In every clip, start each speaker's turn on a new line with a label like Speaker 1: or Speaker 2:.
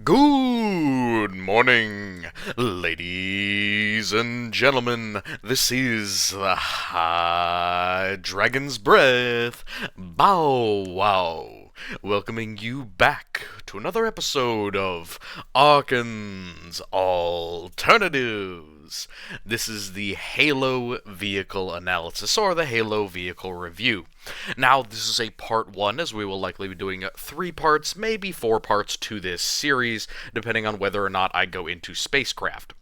Speaker 1: Good morning, ladies and gentlemen. This is the High Dragon's Breath Bow Wow, welcoming you back to another episode of Arkan's Alternatives. This is the Halo Vehicle Analysis, or the Halo Vehicle Review. Now, this is a part one, as we will likely be doing 3 parts, maybe 4 parts to this series, depending on whether or not I go into spacecraft.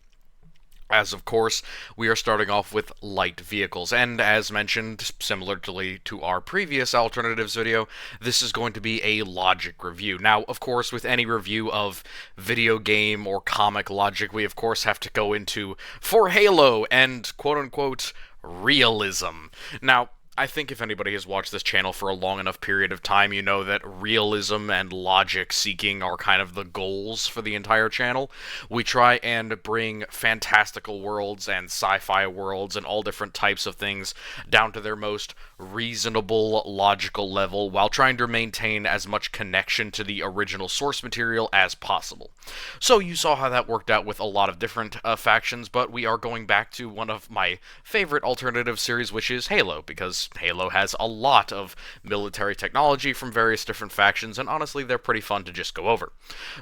Speaker 1: As of course, we are starting off with light vehicles, and as mentioned, similarly to our previous alternatives video, this is going to be a logic review. Now, of course, with any review of video game or comic logic, we of course have to go into, for Halo, and quote-unquote, realism. Now, I think if anybody has watched this channel for a long enough period of time, you know that realism and logic seeking are kind of the goals for the entire channel. We try and bring fantastical worlds and sci-fi worlds and all different types of things down to their most reasonable, logical level, while trying to maintain as much connection to the original source material as possible. So you saw how that worked out with a lot of different factions, but we are going back to one of my favorite alternative series, which is Halo, because Halo has a lot of military technology from various different factions, and honestly, they're pretty fun to just go over.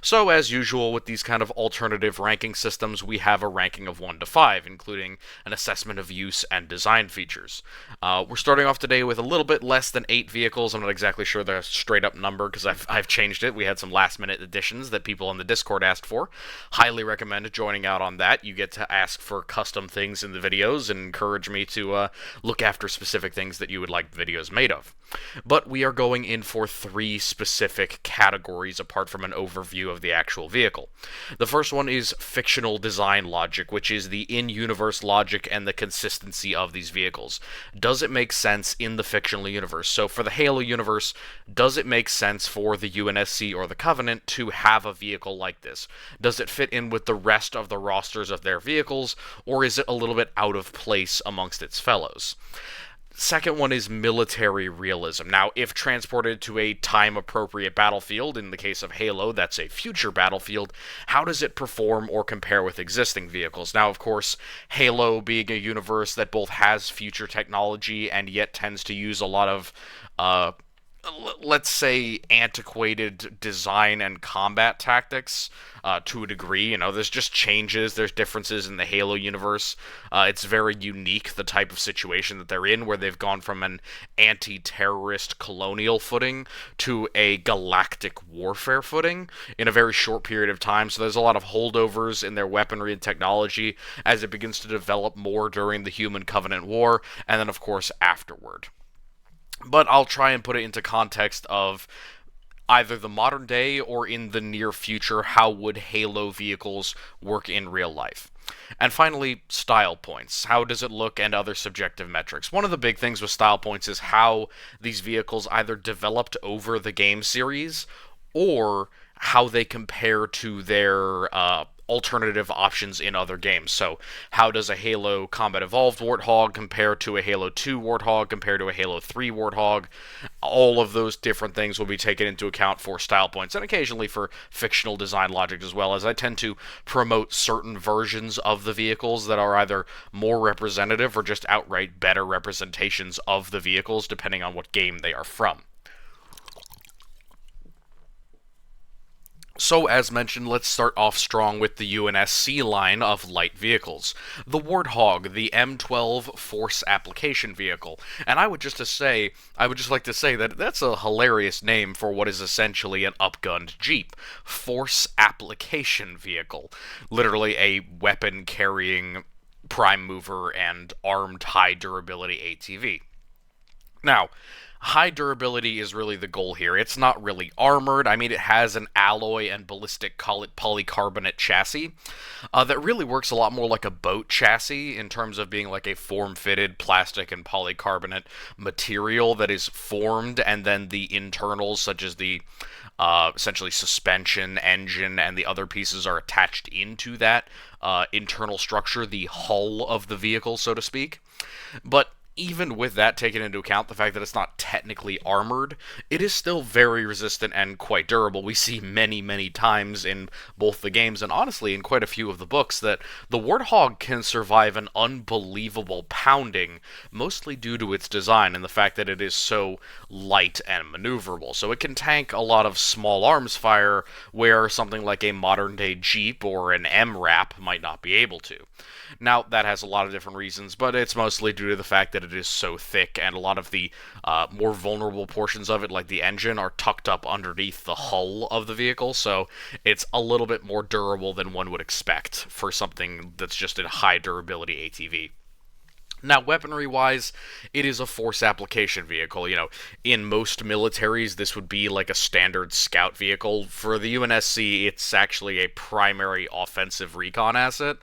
Speaker 1: So, as usual with these kind of alternative ranking systems, we have a ranking of 1 to 5, including an assessment of use and design features. We're starting off today with a little bit less than 8 vehicles. I'm not exactly sure the straight up number, because I've changed it. We had some last minute additions that people in the Discord asked for. Highly recommend joining out on that. You get to ask for custom things in the videos and encourage me to look after specific things that you would like videos made of. But we are going in for 3 specific categories apart from an overview of the actual vehicle. The first one is fictional design logic, which is the in-universe logic and the consistency of these vehicles. Does it make sense in the fictional universe? So for the Halo universe, does it make sense for the UNSC or the Covenant to have a vehicle like this? Does it fit in with the rest of the rosters of their vehicles, or is it a little bit out of place amongst its fellows? Second one is military realism. Now, if transported to a time-appropriate battlefield, in the case of Halo, that's a future battlefield, how does it perform or compare with existing vehicles? Now, of course, Halo being a universe that both has future technology and yet tends to use a lot of let's say, antiquated design and combat tactics to a degree. You know, there's just changes, there's differences in the Halo universe. It's very unique, the type of situation that they're in, where they've gone from an anti-terrorist colonial footing to a galactic warfare footing in a very short period of time. So there's a lot of holdovers in their weaponry and technology as it begins to develop more during the Human Covenant War, and then, of course, afterward. But I'll try and put it into context of either the modern day or in the near future. How would Halo vehicles work in real life? And finally, style points. How does it look, and other subjective metrics? One of the big things with style points is how these vehicles either developed over the game series or how they compare to their alternative options in other games. So, how does a Halo Combat Evolved Warthog compare to a Halo 2 Warthog, compare to a Halo 3 Warthog? All of those different things will be taken into account for style points, and occasionally for fictional design logic as well, as I tend to promote certain versions of the vehicles that are either more representative or just outright better representations of the vehicles, depending on what game they are from. So, as mentioned, let's start off strong with the UNSC line of light vehicles. The Warthog, the M12 Force Application Vehicle. And I would just like to say that that's a hilarious name for what is essentially an upgunned Jeep. Force Application Vehicle. Literally a weapon-carrying prime mover and armed high-durability ATV. Now, high durability is really the goal here. It's not really armored. I mean, it has an alloy and ballistic polycarbonate chassis that really works a lot more like a boat chassis in terms of being like a form-fitted plastic and polycarbonate material that is formed, and then the internals, such as the essentially suspension, engine, and the other pieces are attached into that internal structure, the hull of the vehicle, so to speak. But even with that taken into account, the fact that it's not technically armored, it is still very resistant and quite durable. We see many, many times in both the games and honestly in quite a few of the books that the Warthog can survive an unbelievable pounding, mostly due to its design and the fact that it is so light and maneuverable. So it can tank a lot of small arms fire where something like a modern day Jeep or an MRAP might not be able to. Now, that has a lot of different reasons, but it's mostly due to the fact that it is so thick, and a lot of the more vulnerable portions of it, like the engine, are tucked up underneath the hull of the vehicle, so it's a little bit more durable than one would expect for something that's just a high durability ATV. Now, weaponry-wise, it is a force application vehicle. In most militaries, this would be like a standard scout vehicle. For the UNSC, it's actually a primary offensive recon asset,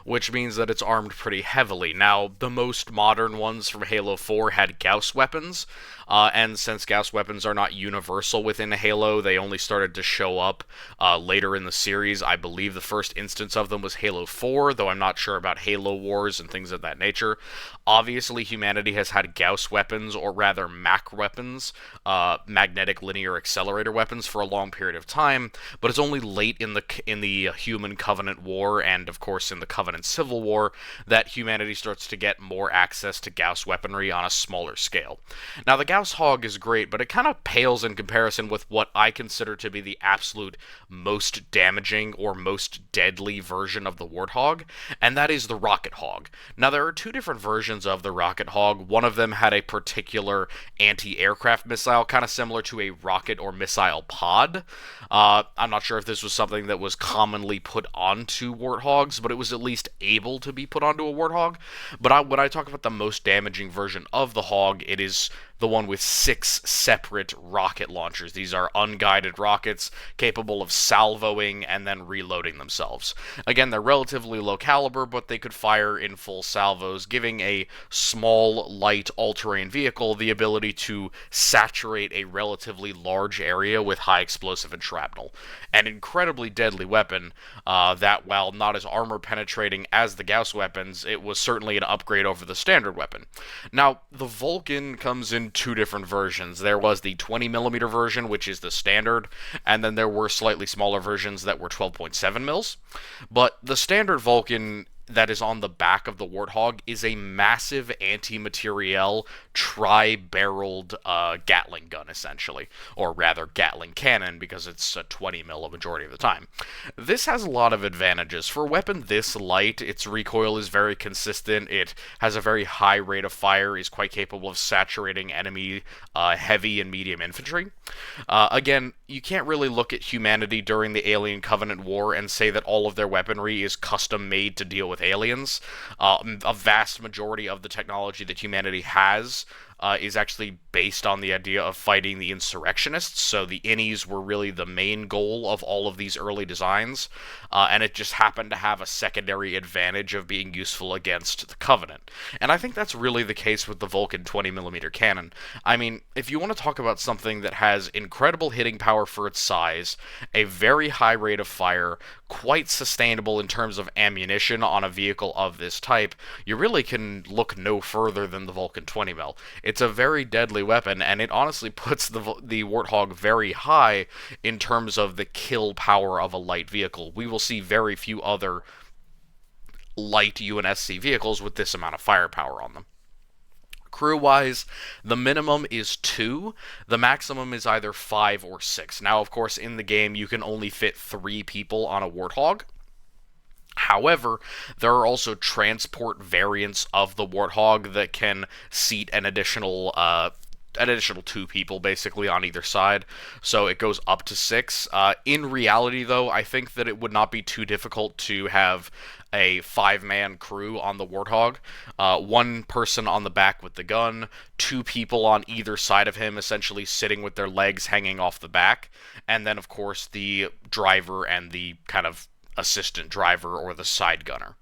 Speaker 1: which means that it's armed pretty heavily. Now, the most modern ones from Halo 4 had Gauss weapons, and since Gauss weapons are not universal within Halo, they only started to show up later in the series. I believe the first instance of them was Halo 4, though I'm not sure about Halo Wars and things of that nature. Obviously, humanity has had Gauss weapons, or rather MAC weapons, magnetic linear accelerator weapons, for a long period of time, but it's only late in the Human Covenant War, and of course in the Covenant Civil War, that humanity starts to get more access to Gauss weaponry on a smaller scale. Now, the Gauss Hog is great, but it kind of pales in comparison with what I consider to be the absolute most damaging or most deadly version of the Warthog, and that is the Rocket Hog. Now, there are two different versions of the Rocket Hog. One of them had a particular anti-aircraft missile, kind of similar to a rocket or missile pod. I'm not sure if this was something that was commonly put onto Warthogs, but it was at least able to be put onto a Warthog. But when I talk about the most damaging version of the Hog, it is the one with 6 separate rocket launchers. These are unguided rockets capable of salvoing and then reloading themselves. Again, they're relatively low caliber, but they could fire in full salvos, giving a small, light, all-terrain vehicle the ability to saturate a relatively large area with high explosive and shrapnel. An incredibly deadly weapon that, while not as armor-penetrating as the Gauss weapons, it was certainly an upgrade over the standard weapon. Now, the Vulcan comes in two different versions. There was the 20mm version, which is the standard, and then there were slightly smaller versions that were 12.7 mils. But the standard Vulcan that is on the back of the Warthog is a massive anti-materiel tri-barreled Gatling gun, essentially. Or rather, Gatling cannon, because it's a 20 mil a majority of the time. This has a lot of advantages. For a weapon this light, its recoil is very consistent, it has a very high rate of fire, is quite capable of saturating enemy heavy and medium infantry. Again, you can't really look at humanity during the Alien Covenant War and say that all of their weaponry is custom made to deal with aliens. A vast majority of the technology that humanity has is actually based on the idea of fighting the insurrectionists, so the innies were really the main goal of all of these early designs, and it just happened to have a secondary advantage of being useful against the Covenant. And I think that's really the case with the Vulcan 20mm cannon. I mean, if you want to talk about something that has incredible hitting power for its size, a very high rate of fire, quite sustainable in terms of ammunition on a vehicle of this type, you really can look no further than the Vulcan 20mm. It's a very deadly weapon, and it honestly puts the Warthog very high in terms of the kill power of a light vehicle. We will see very few other light UNSC vehicles with this amount of firepower on them. Crew-wise, the minimum is 2, the maximum is either 5 or 6. Now, of course, in the game, you can only fit 3 people on a Warthog. However, there are also transport variants of the Warthog that can seat an additional 2 people, basically, on either side, so it goes up to 6. In reality, though, I think that it would not be too difficult to have a 5-man crew on the Warthog. 1 person on the back with the gun, 2 people on either side of him, essentially sitting with their legs hanging off the back, and then, of course, the driver and the kind of assistant driver or the side gunner.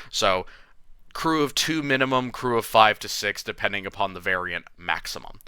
Speaker 1: So, crew of 2 minimum, crew of 5 to 6, depending upon the variant, maximum.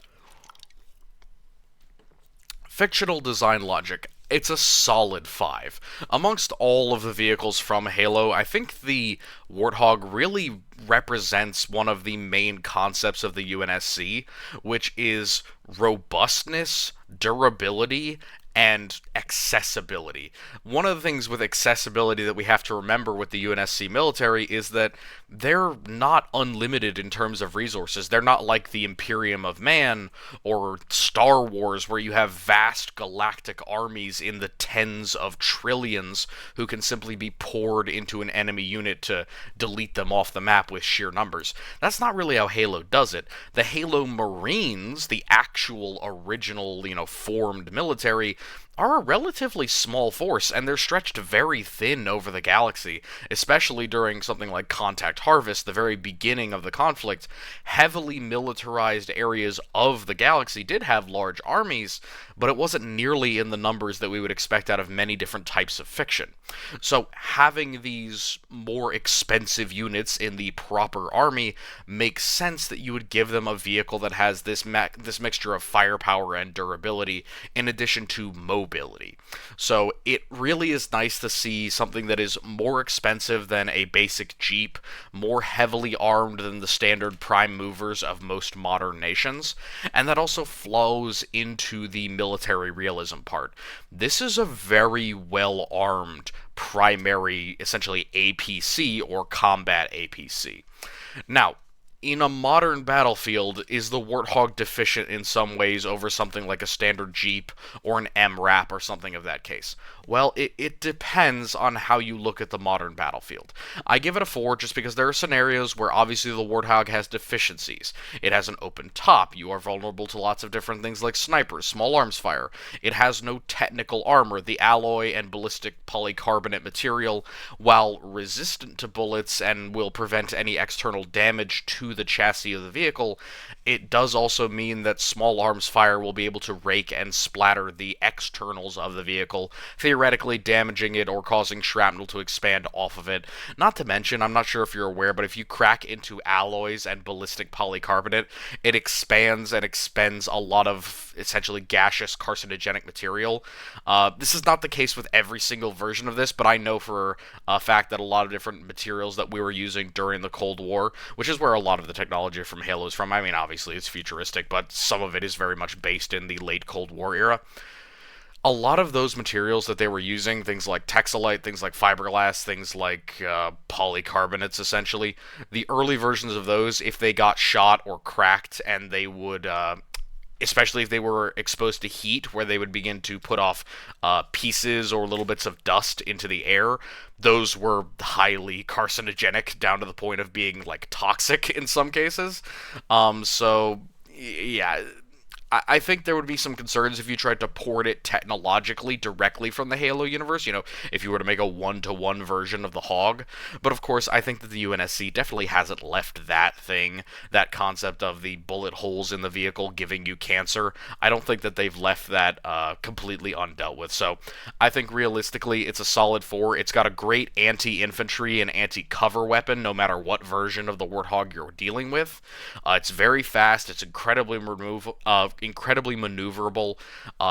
Speaker 1: Fictional design logic. It's a solid 5. Amongst all of the vehicles from Halo, I think the Warthog really represents one of the main concepts of the UNSC, which is robustness, durability, and accessibility. One of the things with accessibility that we have to remember with the UNSC military is that they're not unlimited in terms of resources. They're not like the Imperium of Man or Star Wars, where you have vast galactic armies in the tens of trillions who can simply be poured into an enemy unit to delete them off the map with sheer numbers. That's not really how Halo does it. The Halo Marines, the actual original, formed military, are a relatively small force, and they're stretched very thin over the galaxy, especially during something like Contact Harvest, the very beginning of the conflict. Heavily militarized areas of the galaxy did have large armies, but it wasn't nearly in the numbers that we would expect out of many different types of fiction. So having these more expensive units in the proper army makes sense that you would give them a vehicle that has this mixture of firepower and durability in addition to mobility. So it really is nice to see something that is more expensive than a basic Jeep, more heavily armed than the standard prime movers of most modern nations, and that also flows into the military realism part. This is a very well armed primary, essentially APC or combat APC. Now, in a modern battlefield, is the Warthog deficient in some ways over something like a standard Jeep or an MRAP or something of that case? Well, it depends on how you look at the modern battlefield. I give it a 4 just because there are scenarios where obviously the Warthog has deficiencies. It has an open top. You are vulnerable to lots of different things like snipers, small arms fire. It has no technical armor. The alloy and ballistic polycarbonate material, while resistant to bullets and will prevent any external damage to the chassis of the vehicle, it does also mean that small arms fire will be able to rake and splatter the externals of the vehicle, theoretically damaging it or causing shrapnel to expand off of it. Not to mention, I'm not sure if you're aware, but if you crack into alloys and ballistic polycarbonate, it expands and expends a lot of essentially gaseous carcinogenic material. This is not the case with every single version of this, but I know for a fact that a lot of different materials that we were using during the Cold War, which is where a lot of the technology from Halo is from. I mean, obviously it's futuristic, but some of it is very much based in the late Cold War era. A lot of those materials that they were using, things like Texelite, things like fiberglass, things like polycarbonates, essentially, the early versions of those, if they got shot or cracked and they would especially if they were exposed to heat, where they would begin to put off pieces or little bits of dust into the air. Those were highly carcinogenic, down to the point of being, like, toxic in some cases. So, yeah, I think there would be some concerns if you tried to port it technologically directly from the Halo universe, if you were to make a one-to-one version of the Hog. But of course, I think that the UNSC definitely hasn't left that concept of the bullet holes in the vehicle giving you cancer. I don't think that they've left that completely undealt with. So I think realistically, it's a solid 4. It's got a great anti-infantry and anti-cover weapon, no matter what version of the Warthog you're dealing with. It's very fast. It's incredibly maneuverable.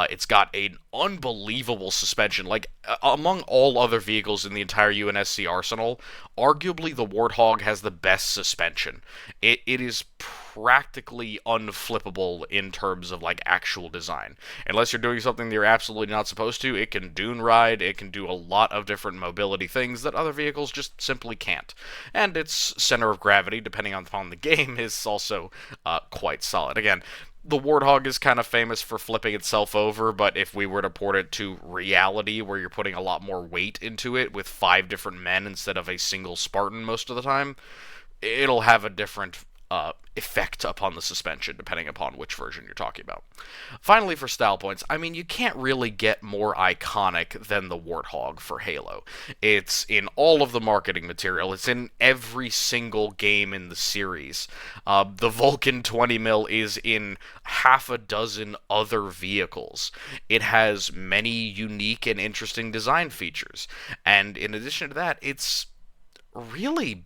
Speaker 1: It's got an unbelievable suspension. Like, among all other vehicles in the entire UNSC arsenal, arguably the Warthog has the best suspension. It is practically unflippable in terms of, like, actual design. Unless you're doing something that you're absolutely not supposed to, it can dune ride, it can do a lot of different mobility things that other vehicles just simply can't. And its center of gravity, depending upon the game, is also quite solid. Again, the Warthog is kind of famous for flipping itself over, but if we were to port it to reality, where you're putting a lot more weight into it with 5 different men instead of a single Spartan most of the time, it'll have a different effect upon the suspension, depending upon which version you're talking about. Finally, for style points, I mean, you can't really get more iconic than the Warthog for Halo. It's in all of the marketing material. It's in every single game in the series. The Vulcan 20 mil is in half a dozen other vehicles. It has many unique and interesting design features. And in addition to that, it's really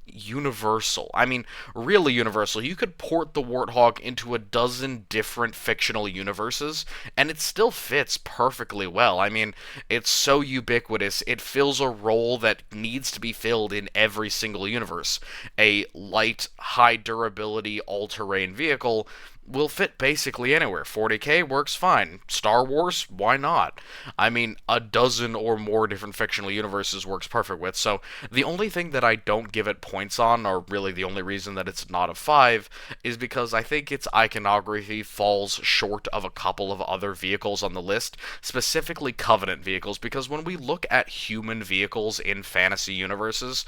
Speaker 1: universal. I mean, really universal. You could port the Warthog into a dozen different fictional universes, and it still fits perfectly well. I mean, it's so ubiquitous, it fills a role that needs to be filled in every single universe. A light, high durability, all terrain vehicle will fit basically anywhere. 40k works fine. Star Wars, why not? I mean, a dozen or more different fictional universes works perfect with. So the only thing that I don't give it points on, or really the only reason that it's not a 5, is because I think its iconography falls short of a couple of other vehicles on the list, specifically Covenant vehicles, because when we look at human vehicles in fantasy universes,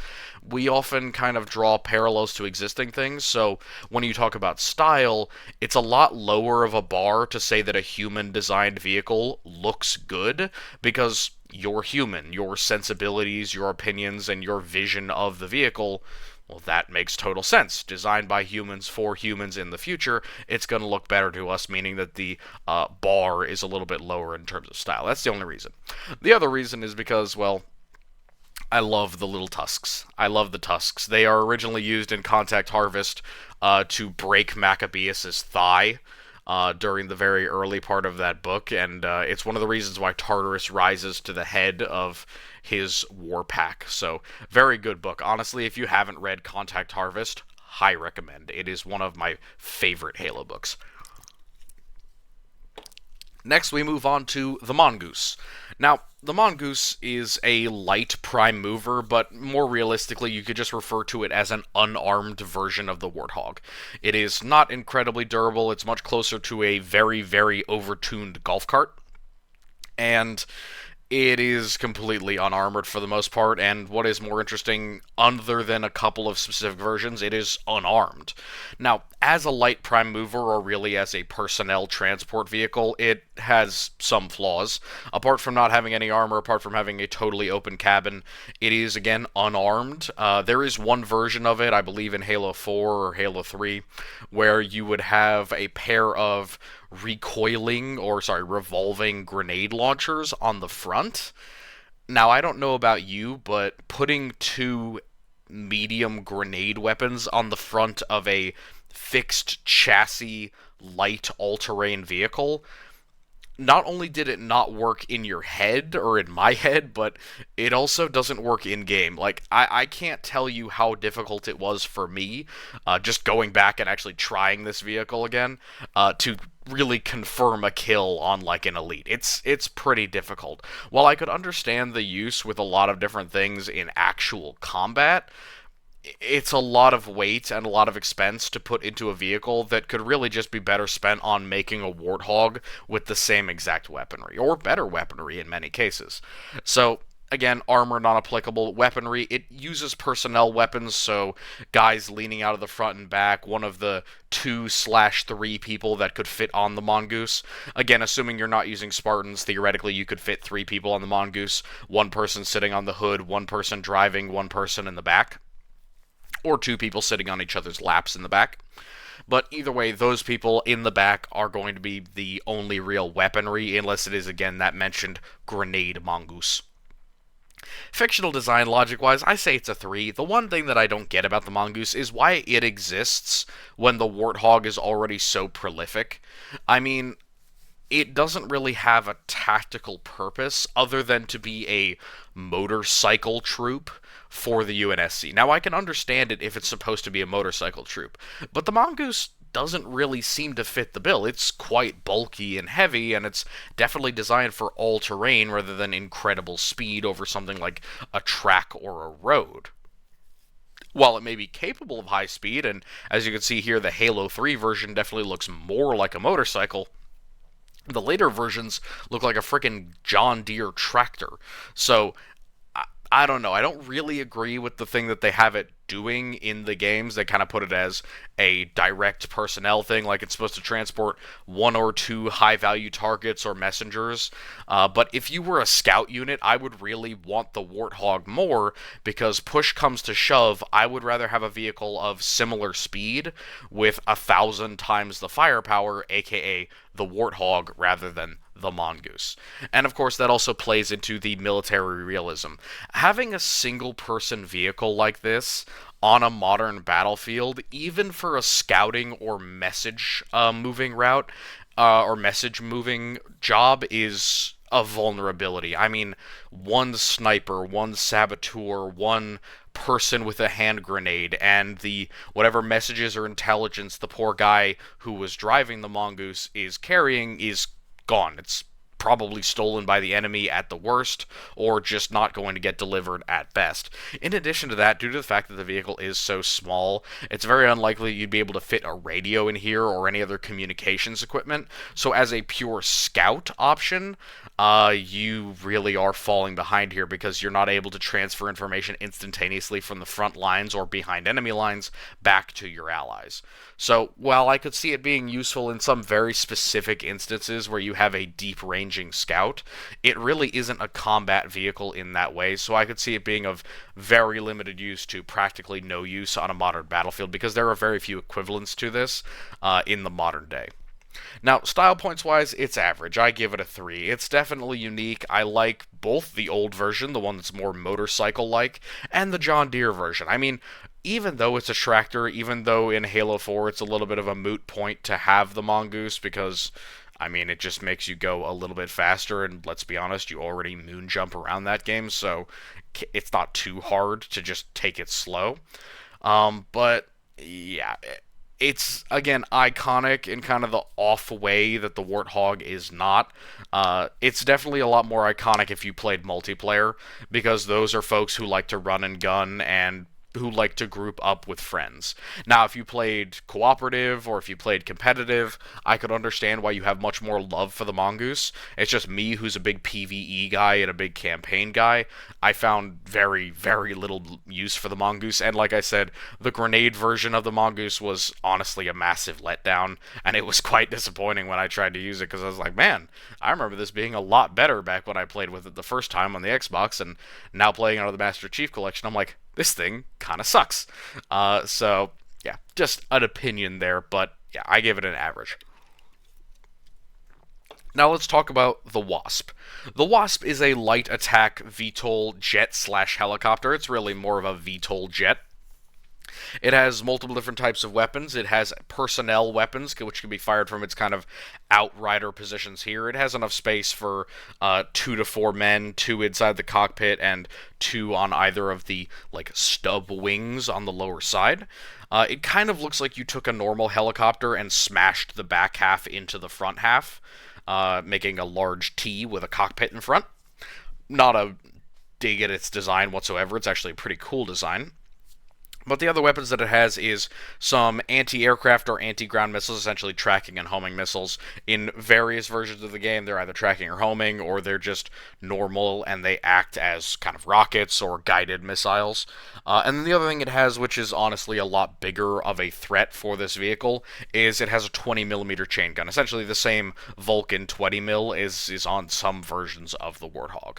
Speaker 1: we often kind of draw parallels to existing things. So when you talk about style, it's a lot lower of a bar to say that a human designed vehicle looks good, because you're human. Your sensibilities, your opinions, and your vision of the vehicle, well, that makes total sense. Designed by humans for humans in the future, it's going to look better to us, meaning that the bar is a little bit lower in terms of style. That's the only reason. The other reason is because, well, I love the little tusks. I love the tusks. They are originally used in Contact Harvest to break Maccabeus' thigh during the very early part of that book, and it's one of the reasons why Tartarus rises to the head of his war pack. So, very good book. Honestly, if you haven't read Contact Harvest, high recommend. It is one of my favorite Halo books. Next, we move on to the Mongoose. Now, the Mongoose is a light prime mover, but more realistically, you could just refer to it as an unarmed version of the Warthog. It is not incredibly durable, it's much closer to a very, very overtuned golf cart, and it is completely unarmored for the most part, and what is more interesting, other than a couple of specific versions, it is unarmed. Now, as a light prime mover, or really as a personnel transport vehicle, it has some flaws. Apart from not having any armor, apart from having a totally open cabin, it is, again, unarmed. There is one version of it, I believe in Halo 4 or Halo 3, where you would have a pair of revolving grenade launchers on the front. Now, I don't know about you, but putting two medium grenade weapons on the front of a fixed chassis light all-terrain vehicle, not only did it not work in your head, or in my head, but it also doesn't work in-game. Like, I can't tell you how difficult it was for me, just going back and actually trying this vehicle again, to really confirm a kill on, like, an elite. It's pretty difficult. While I could understand the use with a lot of different things in actual combat, it's a lot of weight and a lot of expense to put into a vehicle that could really just be better spent on making a Warthog with the same exact weaponry, or better weaponry in many cases. So, again, armor not applicable. Weaponry, it uses personnel weapons, so guys leaning out of the front and back, one of the 2/3 people that could fit on the Mongoose. Again, assuming you're not using Spartans, theoretically you could fit 3 people on the Mongoose, one person sitting on the hood, one person driving, one person in the back, or 2 people sitting on each other's laps in the back. But either way, those people in the back are going to be the only real weaponry, unless it is, again, that mentioned grenade Mongoose. Fictional design, logic-wise, I say it's a 3. The one thing that I don't get about the Mongoose is why it exists when the Warthog is already so prolific. I mean, it doesn't really have a tactical purpose other than to be a motorcycle troop for the UNSC. Now, I can understand it if it's supposed to be a motorcycle troop, but the Mongoose doesn't really seem to fit the bill. It's quite bulky and heavy, and it's definitely designed for all-terrain rather than incredible speed over something like a track or a road. While it may be capable of high speed, and as you can see here, the Halo 3 version definitely looks more like a motorcycle, the later versions look like a freaking John Deere tractor. So, I don't know. I don't really agree with the thing that they have it doing in the games. They kind of put it as a direct personnel thing, like it's supposed to transport 1 or 2 high-value targets or messengers. But if you were a scout unit, I would really want the Warthog more, because push comes to shove, I would rather have a vehicle of similar speed with 1,000 times the firepower, aka the Warthog, rather than the Mongoose. And of course, that also plays into the military realism. Having a single-person vehicle like this on a modern battlefield, even for a scouting or message moving route or message moving job, is a vulnerability. I mean, one sniper, one saboteur, one person with a hand grenade, and the whatever messages or intelligence the poor guy who was driving the mongoose is carrying is gone. It's probably stolen by the enemy at the worst, or just not going to get delivered at best. In addition to that, due to the fact that the vehicle is so small, it's very unlikely you'd be able to fit a radio in here or any other communications equipment. So as a pure scout option, you really are falling behind here because you're not able to transfer information instantaneously from the front lines or behind enemy lines back to your allies. So, while I could see it being useful in some very specific instances where you have a deep ranging scout, it really isn't a combat vehicle in that way, so I could see it being of very limited use to practically no use on a modern battlefield because there are very few equivalents to this in the modern day. Now, style points wise, it's average. I give it a 3. It's definitely unique. I like both the old version, the one that's more motorcycle like, and the John Deere version. I mean, even though it's a tractor, even though in Halo 4 it's a little bit of a moot point to have the mongoose because, I mean, it just makes you go a little bit faster, and let's be honest, you already moon jump around that game, so it's not too hard to just take it slow. But yeah, it's again iconic in kind of the off way that the Warthog is not. It's definitely a lot more iconic if you played multiplayer because those are folks who like to run and gun and who like to group up with friends. Now, if you played cooperative or if you played competitive, I could understand why you have much more love for the mongoose. It's just me who's a big PvE guy and a big campaign guy. I found very, very little use for the mongoose, and like I said, the grenade version of the mongoose was honestly a massive letdown, and it was quite disappointing when I tried to use it because I was like, man, I remember this being a lot better back when I played with it the first time on the Xbox, and now playing out of the Master Chief Collection, I'm like, this thing kind of sucks. So, yeah, just an opinion there, but yeah, I give it an average. Now let's talk about the Wasp. The Wasp is a light attack VTOL jet slash helicopter. It's really more of a VTOL jet. It has multiple different types of weapons. It has personnel weapons, which can be fired from its kind of outrider positions here. It has enough space for 2 to 4 men, 2 inside the cockpit, and 2 on either of the like stub wings on the lower side. It kind of looks like you took a normal helicopter and smashed the back half into the front half, making a large T with a cockpit in front. Not a dig at its design whatsoever. It's actually a pretty cool design. But the other weapons that it has is some anti-aircraft or anti-ground missiles, essentially tracking and homing missiles. In various versions of the game, they're either tracking or homing, or they're just normal, and they act as kind of rockets or guided missiles. And then the other thing it has, which is honestly a lot bigger of a threat for this vehicle, is it has a 20mm chain gun. Essentially the same Vulcan 20mm is on some versions of the Warthog.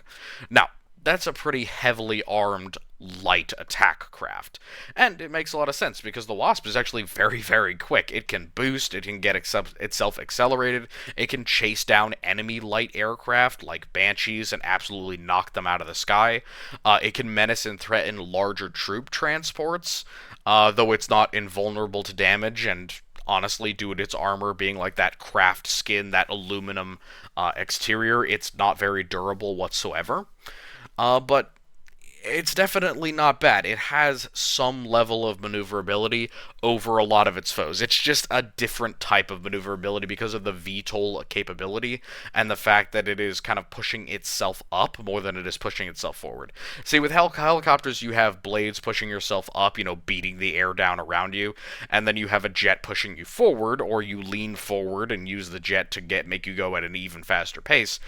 Speaker 1: Now, that's a pretty heavily armed light attack craft. And it makes a lot of sense because the Wasp is actually very, very quick. It can boost, it can get itself accelerated, it can chase down enemy light aircraft like Banshees and absolutely knock them out of the sky. It can menace and threaten larger troop transports, though it's not invulnerable to damage, and honestly, due to its armor being like that craft skin, that aluminum exterior, it's not very durable whatsoever. But it's definitely not bad. It has some level of maneuverability over a lot of its foes. It's just a different type of maneuverability because of the VTOL capability and the fact that it is kind of pushing itself up more than it is pushing itself forward. See, with helicopters, you have blades pushing yourself up, beating the air down around you, and then you have a jet pushing you forward, or you lean forward and use the jet to make you go at an even faster pace.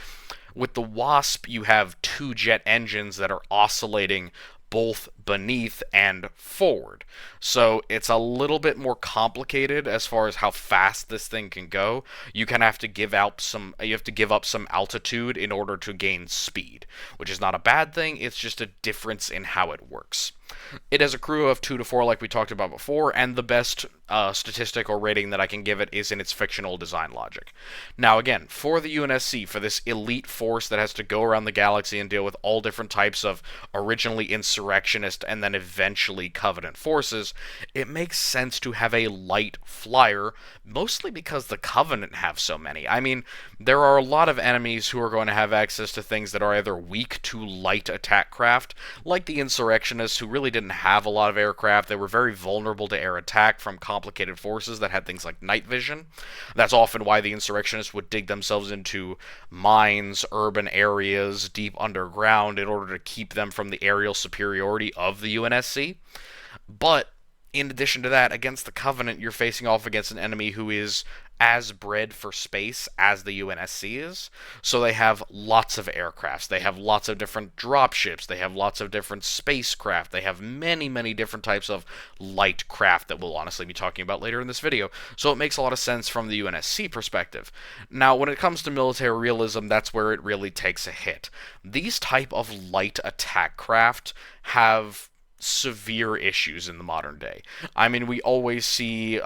Speaker 1: With the Wasp, you have 2 jet engines that are oscillating both beneath and forward. So it's a little bit more complicated as far as how fast this thing can go. You have to give up some altitude in order to gain speed, which is not a bad thing. It's just a difference in how it works. It has a crew of 2 to 4 like we talked about before, and the best statistic or rating that I can give it is in its fictional design logic. Now, again, for the UNSC, for this elite force that has to go around the galaxy and deal with all different types of originally insurrectionist and then eventually Covenant forces, it makes sense to have a light flyer, mostly because the Covenant have so many. I mean, there are a lot of enemies who are going to have access to things that are either weak to light attack craft, like the insurrectionists who really didn't have a lot of aircraft. They were very vulnerable to air attack from complicated forces that had things like night vision. That's often why the insurrectionists would dig themselves into mines, urban areas, deep underground in order to keep them from the aerial superiority of the UNSC. But in addition to that, against the Covenant, you're facing off against an enemy who is as bred for space as the UNSC is. So they have lots of aircrafts. They have lots of different dropships. They have lots of different spacecraft. They have many, many different types of light craft that we'll honestly be talking about later in this video. So it makes a lot of sense from the UNSC perspective. Now, when it comes to military realism, that's where it really takes a hit. These type of light attack craft have severe issues in the modern day. I mean, we always see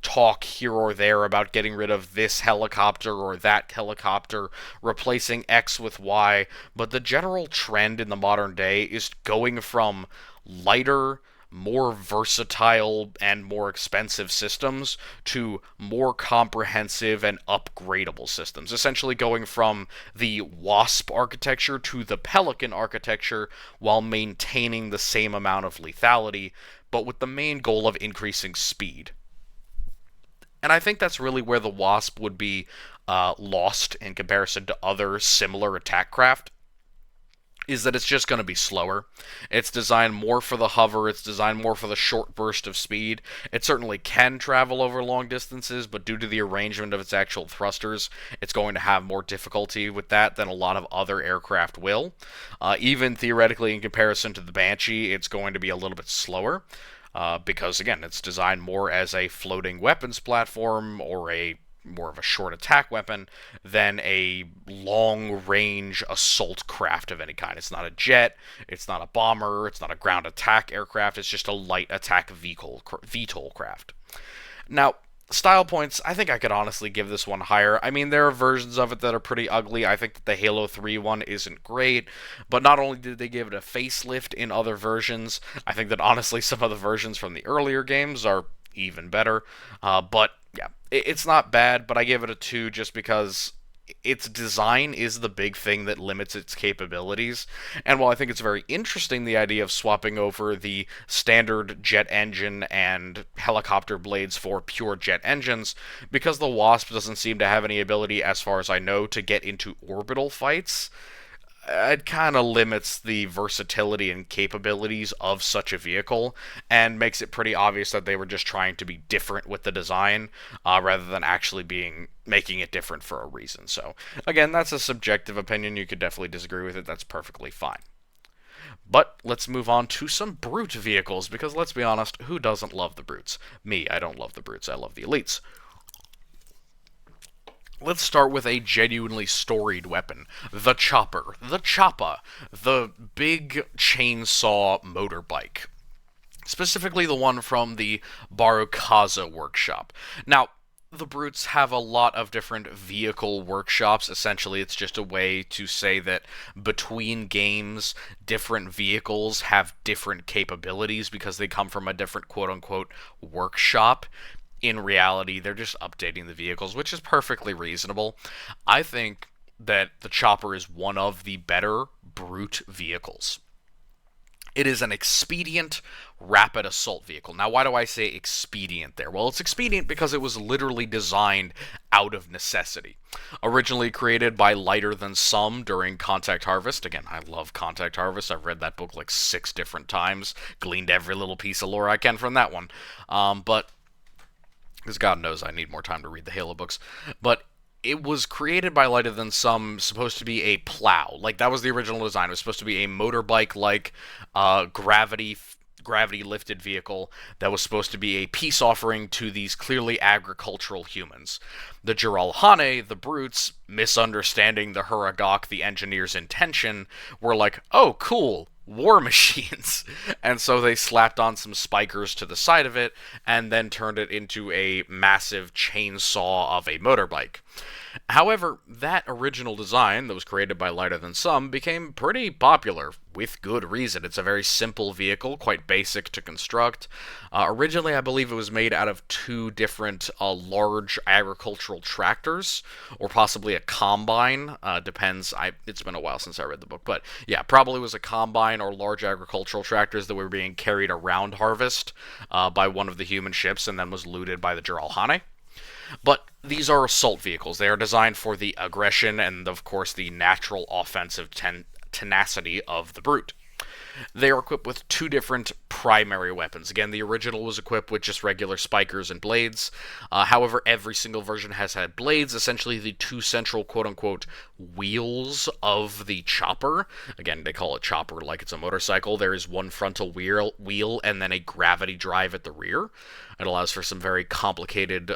Speaker 1: talk here or there about getting rid of this helicopter or that helicopter, replacing X with Y, but the general trend in the modern day is going from lighter, more versatile, and more expensive systems to more comprehensive and upgradable systems. Essentially going from the WASP architecture to the Pelican architecture while maintaining the same amount of lethality, but with the main goal of increasing speed. And I think that's really where the WASP would be lost in comparison to other similar attack craft, is that it's just going to be slower. It's designed more for the hover, it's designed more for the short burst of speed. It certainly can travel over long distances, but due to the arrangement of its actual thrusters, it's going to have more difficulty with that than a lot of other aircraft will. Even theoretically, in comparison to the Banshee, it's going to be a little bit slower. Because, again, it's designed more as a floating weapons platform or more of a short attack weapon than a long-range assault craft of any kind. It's not a jet, it's not a bomber, it's not a ground attack aircraft, it's just a light attack VTOL craft. Now, style points, I think I could honestly give this one higher. I mean, there are versions of it that are pretty ugly. I think that the Halo 3 one isn't great, but not only did they give it a facelift in other versions, I think that honestly some of the versions from the earlier games are even better. But yeah, it's not bad, but I give it a 2 just because its design is the big thing that limits its capabilities. And while I think it's very interesting, the idea of swapping over the standard jet engine and helicopter blades for pure jet engines, because the Wasp doesn't seem to have any ability, as far as I know, to get into orbital fights, it kind of limits the versatility and capabilities of such a vehicle, and makes it pretty obvious that they were just trying to be different with the design, rather than actually making it different for a reason. So, again, that's a subjective opinion. You could definitely disagree with it. That's perfectly fine. But let's move on to some brute vehicles, because let's be honest, who doesn't love the brutes? Me, I don't love the brutes, I love the elites. Let's start with a genuinely storied weapon, the Chopper. The Choppa, the big chainsaw motorbike. Specifically the one from the Barukaza workshop. Now, the brutes have a lot of different vehicle workshops. Essentially, it's just a way to say that between games, different vehicles have different capabilities because they come from a different quote-unquote workshop. In reality, they're just updating the vehicles, which is perfectly reasonable. I think that the Chopper is one of the better brute vehicles. It is an expedient, rapid assault vehicle. Now, why do I say expedient there? Well, it's expedient because it was literally designed out of necessity. Originally created by Lighter Than Some during Contact Harvest. Again, I love Contact Harvest. I've read that book like 6 different times. Gleaned every little piece of lore I can from that one. But because God knows I need more time to read the Halo books. But it was created by Lighter Than Some, supposed to be a plow. Like, that was the original design. It was supposed to be a motorbike-like gravity-lifted vehicle that was supposed to be a peace offering to these clearly agricultural humans. The Jiralhane, the brutes, misunderstanding the Huragok, the engineer's intention, were like, oh, cool, war machines. And so they slapped on some spikers to the side of it and then turned it into a massive chainsaw of a motorbike. However, that original design that was created by Lighter Than Some became pretty popular, with good reason. It's a very simple vehicle, quite basic to construct. Originally, I believe it was made out of two different large agricultural tractors, or possibly a combine. Depends. It's been a while since I read the book, but yeah, probably was a combine or large agricultural tractors that were being carried around Harvest by one of the human ships and then was looted by the Jiralhanae. But these are assault vehicles. They are designed for the aggression and, of course, the natural offensive tenacity of the Brute. They are equipped with two different primary weapons. Again, the original was equipped with just regular spikers and blades. However, every single version has had blades, essentially the two central quote-unquote wheels of the chopper. Again, they call it chopper like it's a motorcycle. There is one frontal wheel and then a gravity drive at the rear. It allows for some very complicated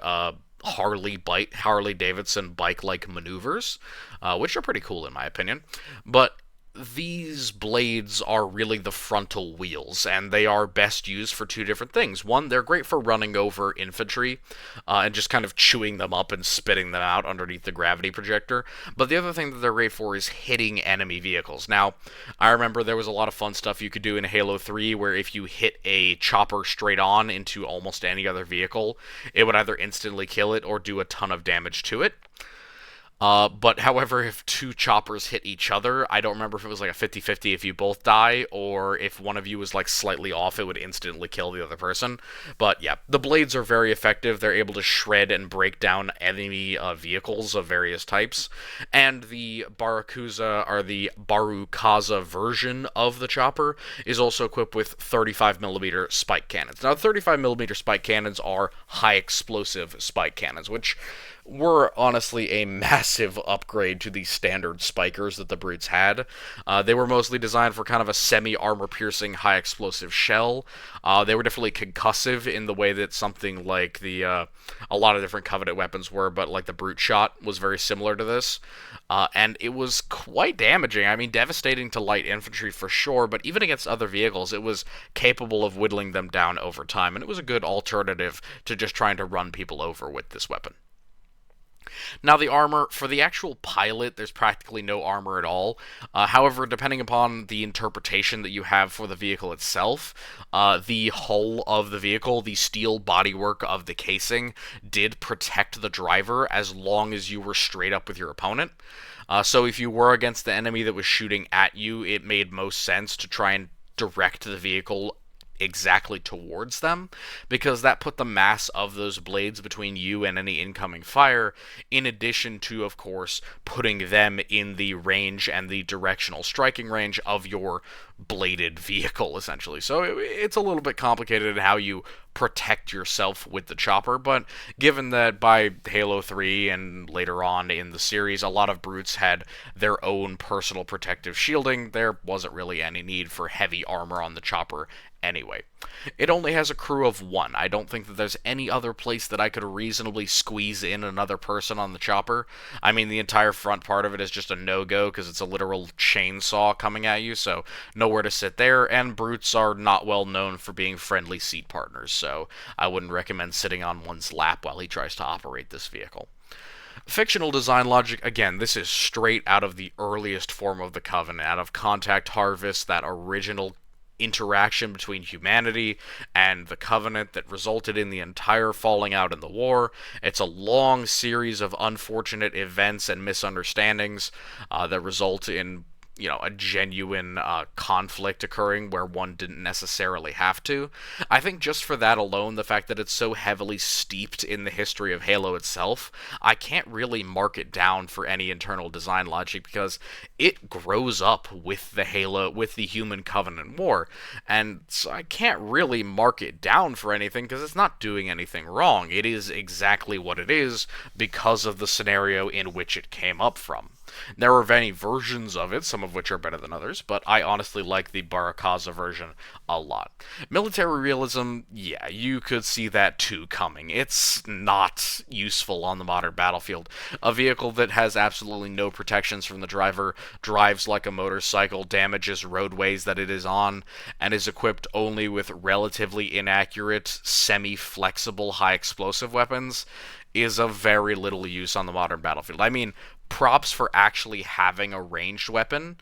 Speaker 1: Harley Davidson bike-like maneuvers, which are pretty cool in my opinion. But these blades are really the frontal wheels, and they are best used for two different things. One, they're great for running over infantry and just kind of chewing them up and spitting them out underneath the gravity projector. But the other thing that they're great for is hitting enemy vehicles. Now, I remember there was a lot of fun stuff you could do in Halo 3 where if you hit a chopper straight on into almost any other vehicle, it would either instantly kill it or do a ton of damage to it. But however, if two choppers hit each other, I don't remember if it was like a 50-50 if you both die, or if one of you was like slightly off, it would instantly kill the other person. But yeah, the blades are very effective. They're able to shred and break down enemy vehicles of various types. And the Barukaza version of the chopper is also equipped with 35mm spike cannons. Now, 35mm spike cannons are high explosive spike cannons, which were honestly a massive upgrade to the standard spikers that the Brutes had. They were mostly designed for kind of a semi-armor-piercing, high-explosive shell. They were definitely concussive in the way that something like a lot of different Covenant weapons were, but like the Brute Shot was very similar to this. And it was quite damaging. I mean, devastating to light infantry for sure, but even against other vehicles, it was capable of whittling them down over time, and it was a good alternative to just trying to run people over with this weapon. Now, the armor, for the actual pilot, there's practically no armor at all. However, depending upon the interpretation that you have for the vehicle itself, the hull of the vehicle, the steel bodywork of the casing, did protect the driver as long as you were straight up with your opponent. So if you were against the enemy that was shooting at you, it made most sense to try and direct the vehicle exactly towards them, because that put the mass of those blades between you and any incoming fire, in addition to, of course, putting them in the range and the directional striking range of your bladed vehicle, essentially. So it's a little bit complicated in how you protect yourself with the chopper, but given that by Halo 3 and later on in the series, a lot of Brutes had their own personal protective shielding, there wasn't really any need for heavy armor on the chopper anyway. It only has a crew of one. I don't think that there's any other place that I could reasonably squeeze in another person on the chopper. I mean, the entire front part of it is just a no-go because it's a literal chainsaw coming at you, so nowhere to sit there, and Brutes are not well known for being friendly seat partners, so I wouldn't recommend sitting on one's lap while he tries to operate this vehicle. Fictional design logic, again, this is straight out of the earliest form of the Covenant, out of Contact Harvest, that original interaction between humanity and the Covenant that resulted in the entire falling out in the war. It's a long series of unfortunate events and misunderstandings that result in a genuine conflict occurring where one didn't necessarily have to. I think just for that alone, the fact that it's so heavily steeped in the history of Halo itself, I can't really mark it down for any internal design logic because it grows up with the Human Covenant War, and so I can't really mark it down for anything because it's not doing anything wrong. It is exactly what it is because of the scenario in which it came up from. There are many versions of it, some of which are better than others, but I honestly like the Barakaza version a lot. Military realism, yeah, you could see that too coming. It's not useful on the modern battlefield. A vehicle that has absolutely no protections from the driver, drives like a motorcycle, damages roadways that it is on, and is equipped only with relatively inaccurate, semi-flexible, high explosive weapons is of very little use on the modern battlefield. I mean, props for actually having a ranged weapon.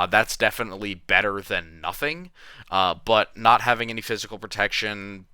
Speaker 1: That's definitely better than nothing, but not having any physical protection,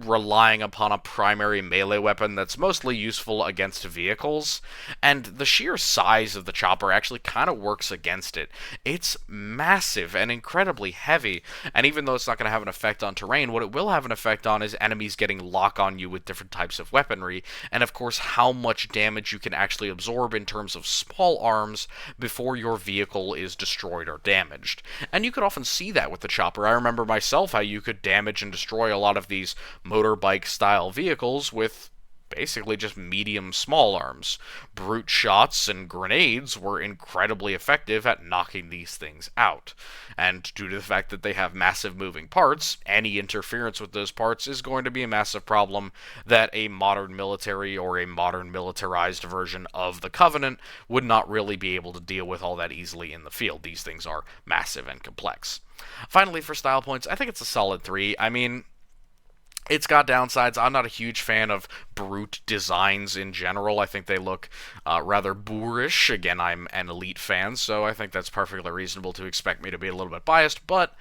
Speaker 1: relying upon a primary melee weapon that's mostly useful against vehicles, and the sheer size of the chopper actually kind of works against it. It's massive and incredibly heavy, and even though it's not going to have an effect on terrain, what it will have an effect on is enemies getting lock on you with different types of weaponry, and of course how much damage you can actually absorb in terms of small arms before your vehicle is destroyed or damaged. And you could often see that with the chopper. I remember myself how you could damage and destroy a lot of these motorbike style vehicles with basically just medium small arms. Brute shots and grenades were incredibly effective at knocking these things out. And due to the fact that they have massive moving parts, any interference with those parts is going to be a massive problem that a modern military or a modern militarized version of the Covenant would not really be able to deal with all that easily in the field. These things are massive and complex. Finally, for style points, I think it's a solid 3. I mean, it's got downsides. I'm not a huge fan of brute designs in general. I think they look rather boorish. Again, I'm an Elite fan, so I think that's perfectly reasonable to expect me to be a little bit biased, but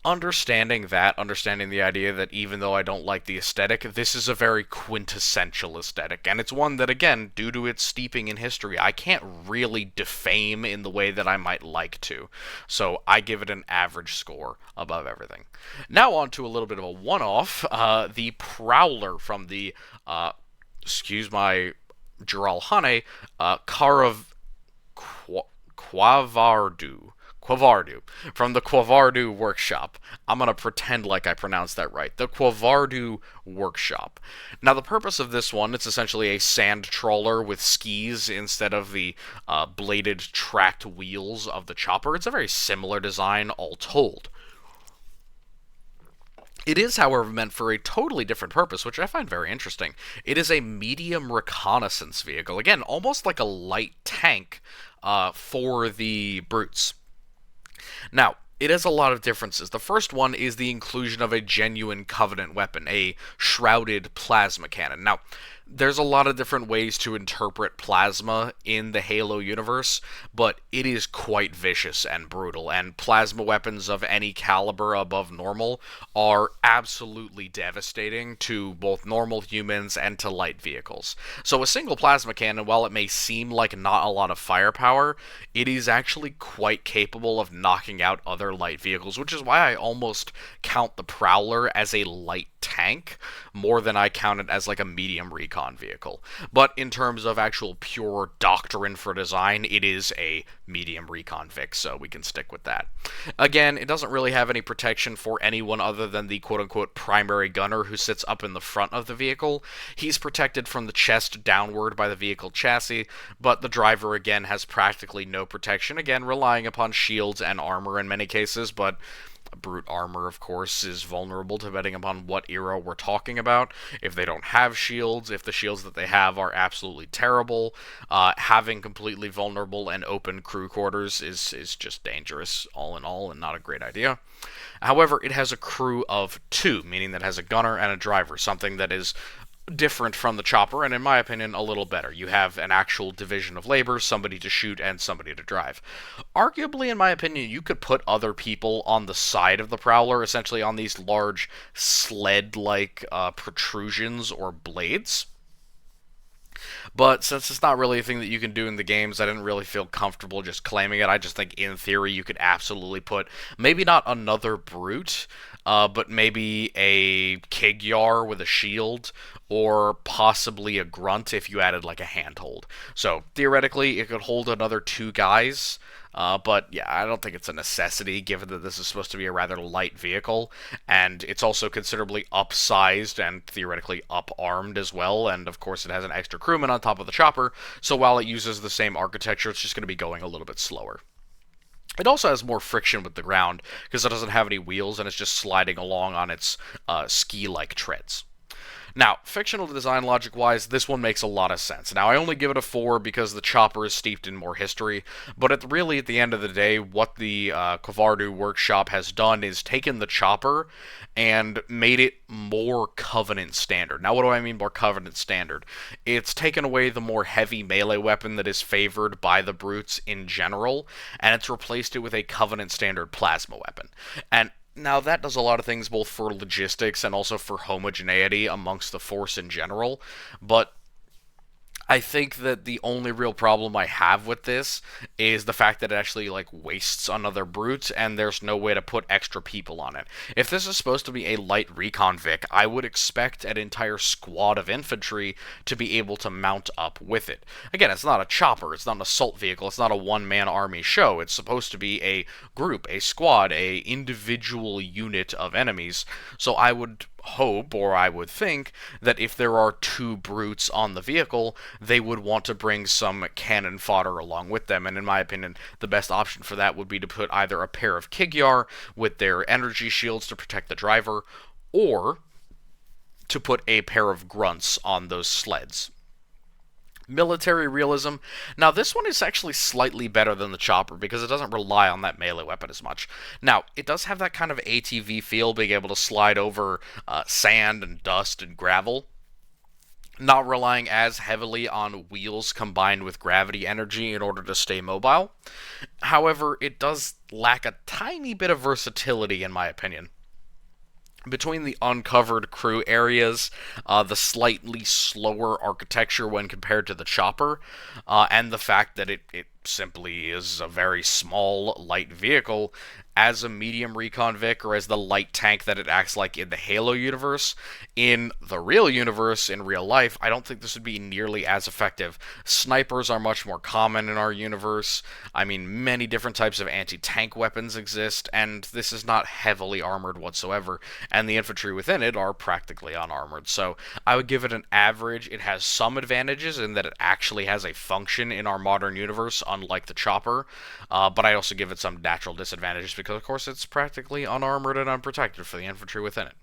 Speaker 1: understanding the idea that even though I don't like the aesthetic, this is a very quintessential aesthetic, and it's one that, again, due to its steeping in history, I can't really defame in the way that I might like to. So I give it an average score above everything. Now on to a little bit of a one-off, the Prowler from the, excuse my Jiralhanae, Quavardu, from the Quavardu Workshop. I'm going to pretend like I pronounced that right. The Quavardu Workshop. Now, the purpose of this one, it's essentially a sand trawler with skis instead of the bladed tracked wheels of the chopper. It's a very similar design, all told. It is, however, meant for a totally different purpose, which I find very interesting. It is a medium reconnaissance vehicle. Again, almost like a light tank for the brutes. Now, it has a lot of differences. The first one is the inclusion of a genuine Covenant weapon, a shrouded plasma cannon. Now, there's a lot of different ways to interpret plasma in the Halo universe, but it is quite vicious and brutal, and plasma weapons of any caliber above normal are absolutely devastating to both normal humans and to light vehicles. So a single plasma cannon, while it may seem like not a lot of firepower, it is actually quite capable of knocking out other light vehicles, which is why I almost count the Prowler as a light tank more than I count it as like a medium recon vehicle. But in terms of actual pure doctrine for design, it is a medium recon Vic, so we can stick with that. Again, it doesn't really have any protection for anyone other than the quote-unquote primary gunner who sits up in the front of the vehicle. He's protected from the chest downward by the vehicle chassis, but the driver again has practically no protection, again relying upon shields and armor in many cases, but brute armor, of course, is vulnerable depending upon what era we're talking about. If they don't have shields, if the shields that they have are absolutely terrible, having completely vulnerable and open crew quarters is just dangerous, all in all, and not a great idea. However, it has a crew of 2, meaning that it has a gunner and a driver, something that is different from the chopper, and in my opinion, a little better. You have an actual division of labor, somebody to shoot and somebody to drive. Arguably, in my opinion, you could put other people on the side of the Prowler, essentially on these large sled-like protrusions or blades. But since it's not really a thing that you can do in the games, I didn't really feel comfortable just claiming it. I just think, in theory, you could absolutely put, maybe not another brute, but maybe a Kig-Yar with a shield, or possibly a grunt if you added like a handhold. So theoretically, it could hold another 2 guys. But yeah, I don't think it's a necessity given that this is supposed to be a rather light vehicle, and it's also considerably upsized and theoretically up-armed as well, and of course it has an extra crewman on top of the chopper, so while it uses the same architecture, it's just going to be going a little bit slower. It also has more friction with the ground because it doesn't have any wheels and it's just sliding along on its ski-like treads. Now, fictional design logic-wise, this one makes a lot of sense. Now, I only give it a 4 because the chopper is steeped in more history, but really, at the end of the day, what the Kovardu workshop has done is taken the chopper and made it more Covenant standard. Now, what do I mean more Covenant standard? It's taken away the more heavy melee weapon that is favored by the brutes in general, and it's replaced it with a Covenant standard plasma weapon. And now, that does a lot of things both for logistics and also for homogeneity amongst the force in general, but I think that the only real problem I have with this is the fact that it actually like wastes another brute and there's no way to put extra people on it. If this is supposed to be a light recon Vic, I would expect an entire squad of infantry to be able to mount up with it. Again, it's not a chopper, it's not an assault vehicle, it's not a one-man army show. It's supposed to be a group, a squad, a individual unit of enemies. So I would hope, or I would think, that if there are 2 brutes on the vehicle, they would want to bring some cannon fodder along with them, and in my opinion, the best option for that would be to put either a pair of Kigyar with their energy shields to protect the driver, or to put a pair of grunts on those sleds. Military realism. Now, this one is actually slightly better than the chopper because it doesn't rely on that melee weapon as much. Now, it does have that kind of ATV feel, being able to slide over sand and dust and gravel, not relying as heavily on wheels combined with gravity energy in order to stay mobile. However, it does lack a tiny bit of versatility, in my opinion. Between the uncovered crew areas, the slightly slower architecture when compared to the chopper, and the fact that it simply is a very small, light vehicle, as a medium recon Vic or as the light tank that it acts like in the Halo universe, in the real universe, in real life, I don't think this would be nearly as effective. Snipers are much more common in our universe. I mean, many different types of anti-tank weapons exist, and this is not heavily armored whatsoever, and the infantry within it are practically unarmored. So I would give it an average. It has some advantages in that it actually has a function in our modern universe, unlike the chopper, but I also give it some natural disadvantages because, of course, it's practically unarmored and unprotected for the infantry within it.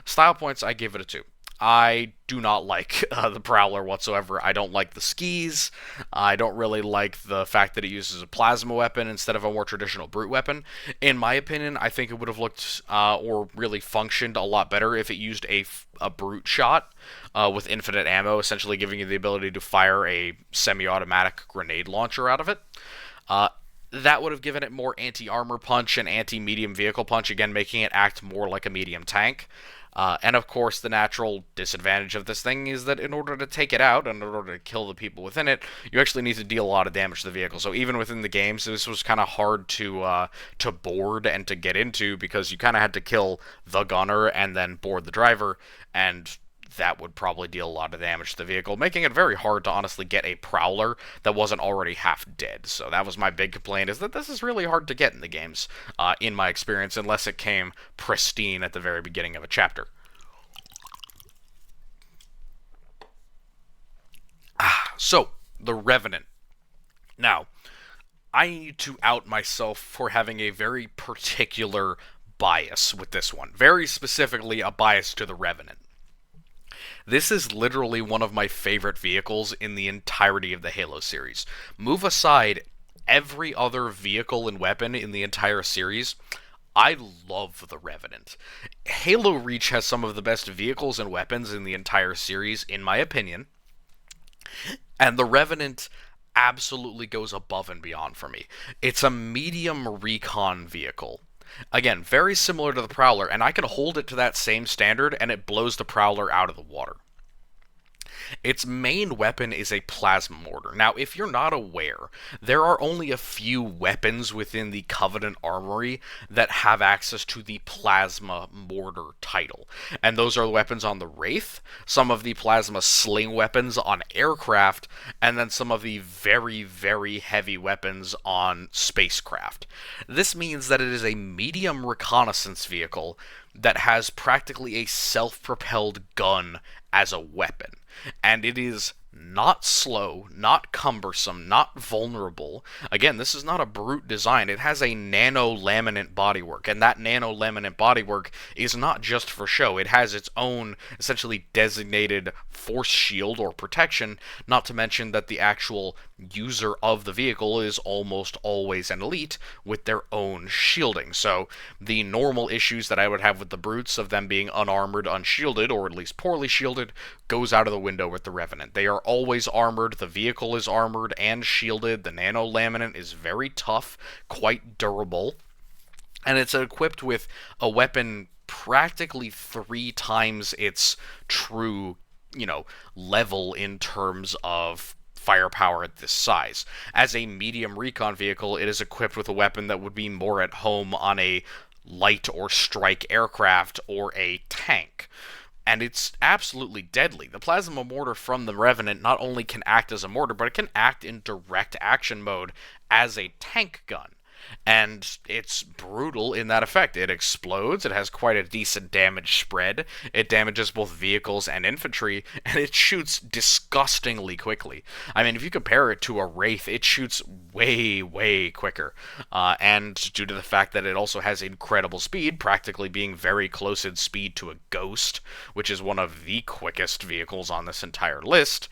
Speaker 1: Style points, I give it a 2. I do not like the Prowler whatsoever. I don't like the skis. I don't really like the fact that it uses a plasma weapon instead of a more traditional brute weapon. In my opinion, I think it would have looked or really functioned a lot better if it used a brute shot with infinite ammo, essentially giving you the ability to fire a semi-automatic grenade launcher out of it. That would have given it more anti-armor punch and anti-medium vehicle punch, again making it act more like a medium tank. And of course, the natural disadvantage of this thing is that in order to take it out, and in order to kill the people within it, you actually need to deal a lot of damage to the vehicle. So even within the games, this was kind of hard to board and to get into because you kind of had to kill the gunner and then board the driver, and that would probably deal a lot of damage to the vehicle, making it very hard to honestly get a Prowler that wasn't already half dead. So that was my big complaint, is that this is really hard to get in the games, in my experience, unless it came pristine at the very beginning of a chapter. So, the Revenant. Now, I need to out myself for having a very particular bias with this one. Very specifically, a bias to the Revenant. This is literally one of my favorite vehicles in the entirety of the Halo series. Move aside every other vehicle and weapon in the entire series, I love the Revenant. Halo Reach has some of the best vehicles and weapons in the entire series, in my opinion, and the Revenant absolutely goes above and beyond for me. It's a medium recon vehicle. Again, very similar to the Prowler, and I can hold it to that same standard, and it blows the Prowler out of the water. Its main weapon is a plasma mortar. Now, if you're not aware, there are only a few weapons within the Covenant armory that have access to the plasma mortar title. And those are weapons on the Wraith, some of the plasma sling weapons on aircraft, and then some of the very, very heavy weapons on spacecraft. This means that it is a medium reconnaissance vehicle that has practically a self-propelled gun as a weapon. And it is not slow, not cumbersome, not vulnerable. Again, this is not a brute design. It has a nano-laminate bodywork, and that nano-laminate bodywork is not just for show. It has its own, essentially designated force shield or protection, not to mention that the actual user of the vehicle is almost always an elite with their own shielding. So the normal issues that I would have with the brutes of them being unarmored, unshielded, or at least poorly shielded, goes out of the window with the Revenant. They are always armored, the vehicle is armored and shielded, the nano-laminate is very tough, quite durable, and it's equipped with a weapon practically 3 times its true, level in terms of firepower at this size. As a medium recon vehicle, it is equipped with a weapon that would be more at home on a light or strike aircraft or a tank. And it's absolutely deadly. The plasma mortar from the Revenant not only can act as a mortar, but it can act in direct action mode as a tank gun. And it's brutal in that effect. It explodes, it has quite a decent damage spread, it damages both vehicles and infantry, and it shoots disgustingly quickly. I mean, if you compare it to a Wraith, it shoots way, way quicker. And due to the fact that it also has incredible speed, practically being very close in speed to a Ghost, which is one of the quickest vehicles on this entire list,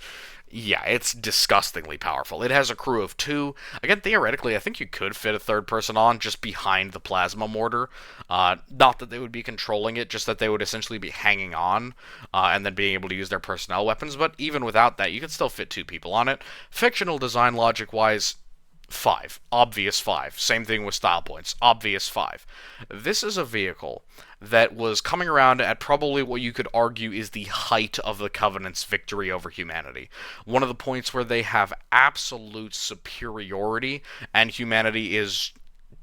Speaker 1: yeah, it's disgustingly powerful. It has a crew of 2. Again, theoretically, I think you could fit a third person on just behind the plasma mortar. Not that they would be controlling it, just that they would essentially be hanging on and then being able to use their personnel weapons. But even without that, you could still fit 2 people on it. Fictional design logic-wise, 5. Obvious 5. Same thing with style points. Obvious 5. This is a vehicle that was coming around at probably what you could argue is the height of the Covenant's victory over humanity. One of the points where they have absolute superiority and humanity is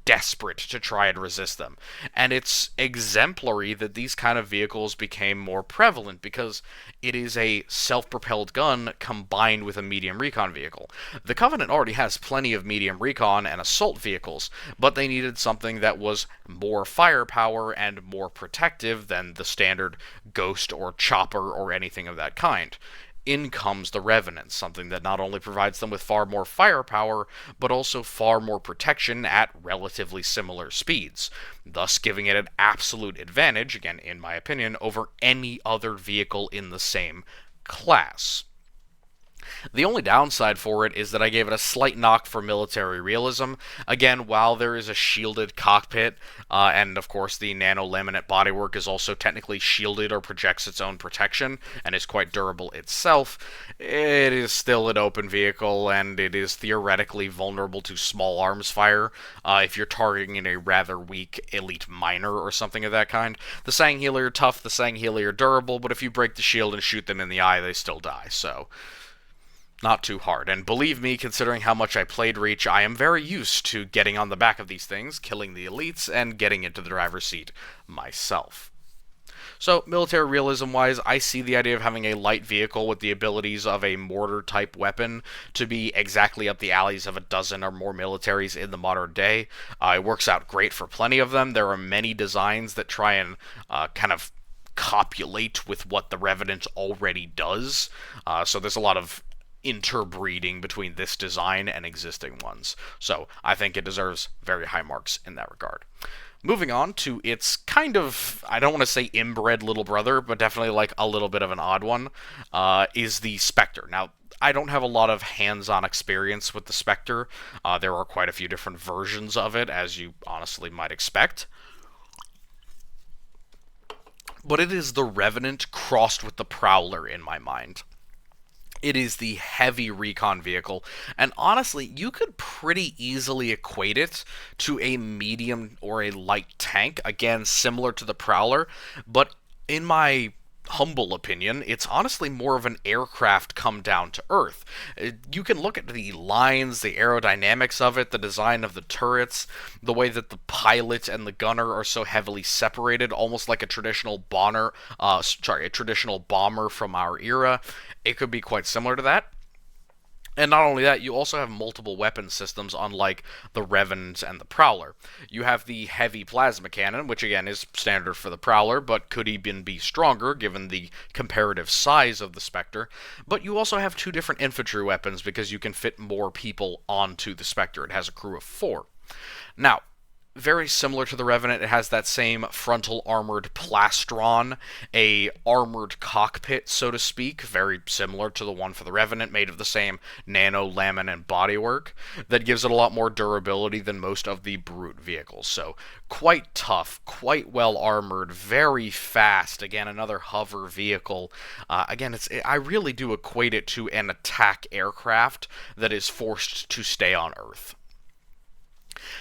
Speaker 1: desperate to try and resist them. And it's exemplary that these kind of vehicles became more prevalent because it is a self-propelled gun combined with a medium recon vehicle. The Covenant already has plenty of medium recon and assault vehicles, but they needed something that was more firepower and more protective than the standard Ghost or Chopper or anything of that kind. In comes the Revenant, something that not only provides them with far more firepower, but also far more protection at relatively similar speeds, thus giving it an absolute advantage, again in my opinion, over any other vehicle in the same class. The only downside for it is that I gave it a slight knock for military realism. Again, while there is a shielded cockpit, and of course the nano-laminate bodywork is also technically shielded or projects its own protection, and is quite durable itself, it is still an open vehicle, and it is theoretically vulnerable to small arms fire, if you're targeting a rather weak elite miner or something of that kind. The Sangheili are tough, the Sangheili are durable, but if you break the shield and shoot them in the eye, they still die, so not too hard. And believe me, considering how much I played Reach, I am very used to getting on the back of these things, killing the elites, and getting into the driver's seat myself. So, military realism-wise, I see the idea of having a light vehicle with the abilities of a mortar-type weapon to be exactly up the alleys of a dozen or more militaries in the modern day. It works out great for plenty of them. There are many designs that try and kind of copulate with what the Revenant already does. So there's a lot of interbreeding between this design and existing ones. So I think it deserves very high marks in that regard. Moving on to its kind of, I don't want to say inbred little brother, but definitely like a little bit of an odd one, is the Spectre. Now, I don't have a lot of hands-on experience with the Spectre. There are quite a few different versions of it, as you honestly might expect. But it is the Revenant crossed with the Prowler in my mind. It is the heavy recon vehicle, and honestly, you could pretty easily equate it to a medium or a light tank, again, similar to the Prowler, but in my humble opinion, it's honestly more of an aircraft come down to earth. You can look at the lines, the aerodynamics of it, the design of the turrets, the way that the pilot and the gunner are so heavily separated, almost like a traditional a traditional bomber from our era. It could be quite similar to that. And not only that, you also have multiple weapon systems, unlike the Revenant and the Prowler. You have the heavy plasma cannon, which again is standard for the Prowler, but could even be stronger given the comparative size of the Spectre. But you also have two different infantry weapons because you can fit more people onto the Spectre. It has a crew of 4. Now, very similar to the Revenant, it has that same frontal armored plastron, a armored cockpit, so to speak, very similar to the one for the Revenant, made of the same nano, laminin bodywork, that gives it a lot more durability than most of the Brute vehicles. So, quite tough, quite well armored, very fast. Again, another hover vehicle. I really do equate it to an attack aircraft that is forced to stay on Earth.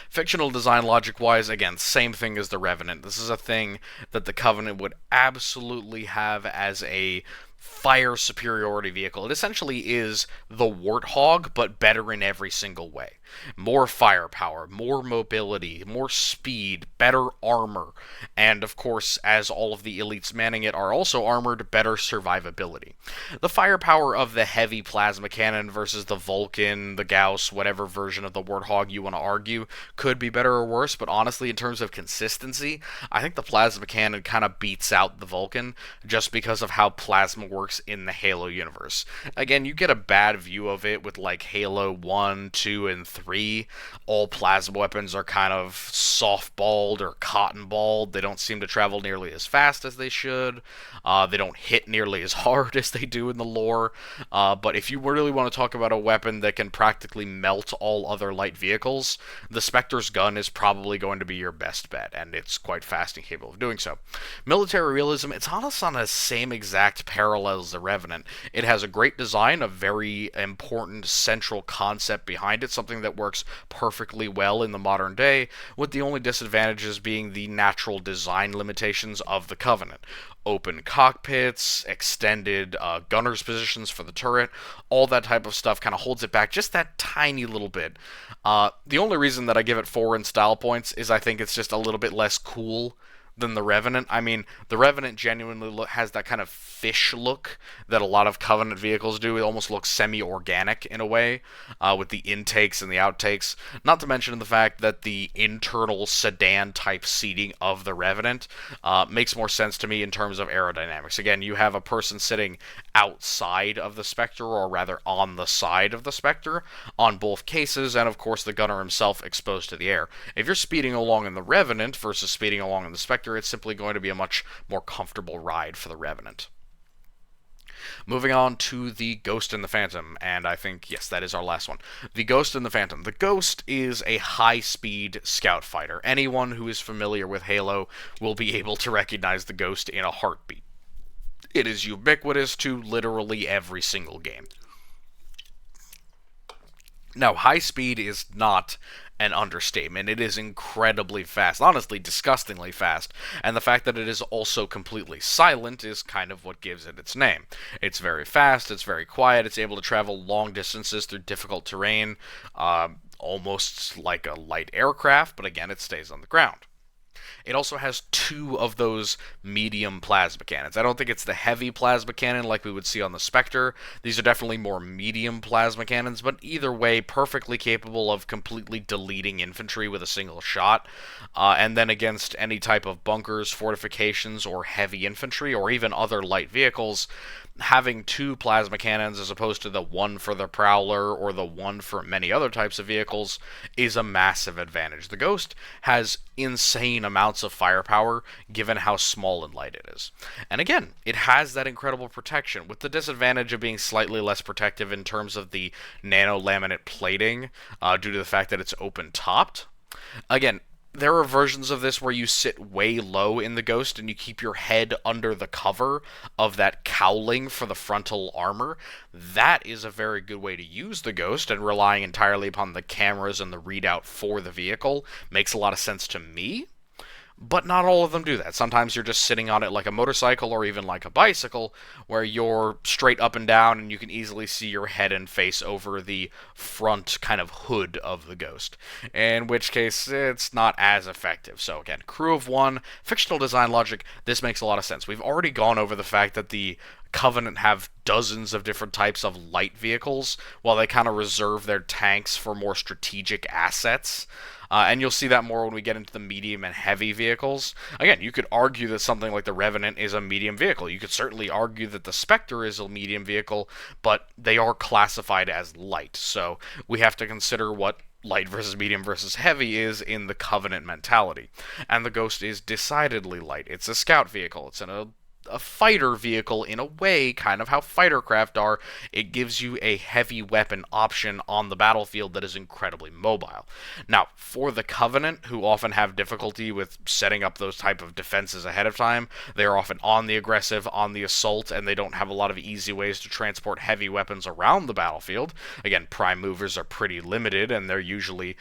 Speaker 1: Fictional design logic wise, again, same thing as the Revenant. This is a thing that the Covenant would absolutely have as a fire superiority vehicle. It essentially is the Warthog, but better in every single way. More firepower, more mobility, more speed, better armor, and of course, as all of the elites manning it are also armored, better survivability. The firepower of the heavy plasma cannon versus the Vulcan, the Gauss, whatever version of the Warthog you want to argue, could be better or worse, but honestly, in terms of consistency, I think the plasma cannon kind of beats out the Vulcan just because of how plasma works in the Halo universe. Again, you get a bad view of it with like Halo 1, 2, and 3. All plasma weapons are kind of softballed or cotton-balled. They don't seem to travel nearly as fast as they should. They don't hit nearly as hard as they do in the lore. But if you really want to talk about a weapon that can practically melt all other light vehicles, the Spectre's gun is probably going to be your best bet, and it's quite fast and capable of doing so. Military realism, it's almost on the same exact parallel as the Revenant. It has a great design, a very important central concept behind it, something that works perfectly well in the modern day, with the only disadvantages being the natural design limitations of the Covenant. Open cockpits, extended gunner's positions for the turret, all that type of stuff kind of holds it back just that tiny little bit. The only reason that I give it 4 in style points is I think it's just a little bit less cool than the Revenant. I mean, the Revenant genuinely has that kind of fish look that a lot of Covenant vehicles do. It almost looks semi-organic in a way, with the intakes and the outtakes. Not to mention the fact that the internal sedan-type seating of the Revenant makes more sense to me in terms of aerodynamics. Again, you have a person sitting outside of the Spectre, or rather on the side of the Spectre, on both cases, and of course the gunner himself exposed to the air. If you're speeding along in the Revenant versus speeding along in the Spectre, it's simply going to be a much more comfortable ride for the Revenant. Moving on to the Ghost and the Phantom, and I think, yes, that is our last one. The Ghost and the Phantom. The Ghost is a high-speed scout fighter. Anyone who is familiar with Halo will be able to recognize the Ghost in a heartbeat. It is ubiquitous to literally every single game. Now, high speed is not an understatement. It is incredibly fast, honestly, disgustingly fast, and the fact that it is also completely silent is kind of what gives it its name. It's very fast, it's very quiet, it's able to travel long distances through difficult terrain, almost like a light aircraft, but again, it stays on the ground. It also has 2 of those medium plasma cannons. I don't think it's the heavy plasma cannon like we would see on the Spectre. These are definitely more medium plasma cannons, but either way, perfectly capable of completely deleting infantry with a single shot. And then against any type of bunkers, fortifications, or heavy infantry, or even other light vehicles, having 2 plasma cannons as opposed to the 1 for the Prowler or the 1 for many other types of vehicles is a massive advantage. The Ghost has insane amounts of firepower given how small and light it is. And again, it has that incredible protection, with the disadvantage of being slightly less protective in terms of the nano-laminate plating due to the fact that it's open-topped. Again, there are versions of this where you sit way low in the Ghost and you keep your head under the cover of that cowling for the frontal armor. That is a very good way to use the Ghost, and relying entirely upon the cameras and the readout for the vehicle makes a lot of sense to me. But not all of them do that. Sometimes you're just sitting on it like a motorcycle or even like a bicycle, where you're straight up and down and you can easily see your head and face over the front kind of hood of the Ghost. In which case, it's not as effective. So again, crew of one, fictional design logic, this makes a lot of sense. We've already gone over the fact that the Covenant have dozens of different types of light vehicles, while they kind of reserve their tanks for more strategic assets. And you'll see that more when we get into the medium and heavy vehicles. Again, you could argue that something like the Revenant is a medium vehicle. You could certainly argue that the Spectre is a medium vehicle, but they are classified as light. So we have to consider what light versus medium versus heavy is in the Covenant mentality. And the Ghost is decidedly light. It's a scout vehicle. It's a fighter vehicle in a way, kind of how fighter craft are. It gives you a heavy weapon option on the battlefield that is incredibly mobile. Now, for the Covenant, who often have difficulty with setting up those type of defenses ahead of time, they are often on the aggressive, on the assault, and they don't have a lot of easy ways to transport heavy weapons around the battlefield. Again, prime movers are pretty limited, and they're usually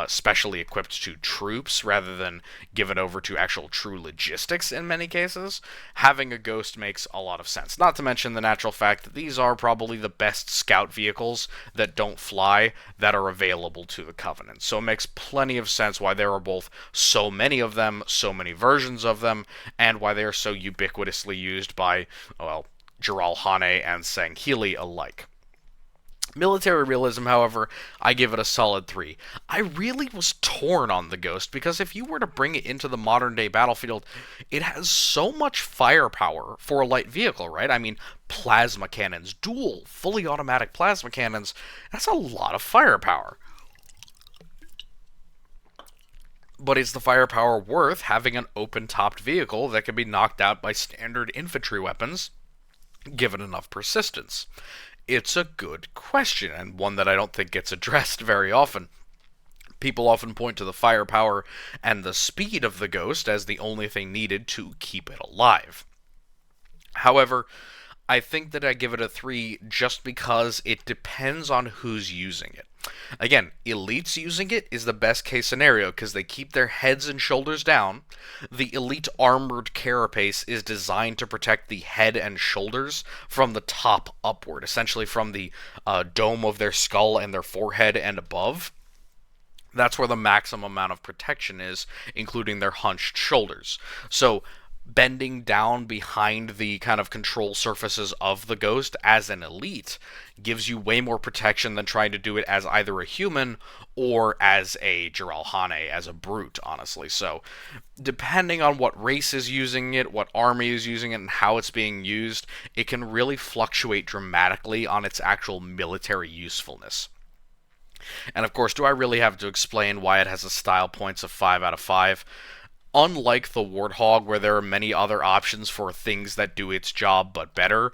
Speaker 1: specially equipped to troops rather than given over to actual true logistics in many cases. Having a Ghost makes a lot of sense. Not to mention the natural fact that these are probably the best scout vehicles that don't fly that are available to the Covenant. So it makes plenty of sense why there are both so many of them, so many versions of them, and why they are so ubiquitously used by, well, Jiralhanae and Sangheili alike. Military realism, however, I give it a solid 3. I really was torn on the Ghost because if you were to bring it into the modern day battlefield, it has so much firepower for a light vehicle, right? I mean, plasma cannons, dual, fully automatic plasma cannons, that's a lot of firepower. But is the firepower worth having an open-topped vehicle that can be knocked out by standard infantry weapons, given enough persistence? It's a good question, and one that I don't think gets addressed very often. People often point to the firepower and the speed of the Ghost as the only thing needed to keep it alive. However, I think that I give it a 3 just because it depends on who's using it. Again, elites using it is the best case scenario because they keep their heads and shoulders down. The elite armored carapace is designed to protect the head and shoulders from the top upward, essentially from the dome of their skull and their forehead and above. That's where the maximum amount of protection is, including their hunched shoulders. So bending down behind the kind of control surfaces of the Ghost as an elite gives you way more protection than trying to do it as either a human or as a Jiralhanae, as a brute, honestly. So, depending on what race is using it, what army is using it, and how it's being used, it can really fluctuate dramatically on its actual military usefulness. And of course, do I really have to explain why it has a style points of 5 out of 5? Unlike the Warthog, where there are many other options for things that do its job but better,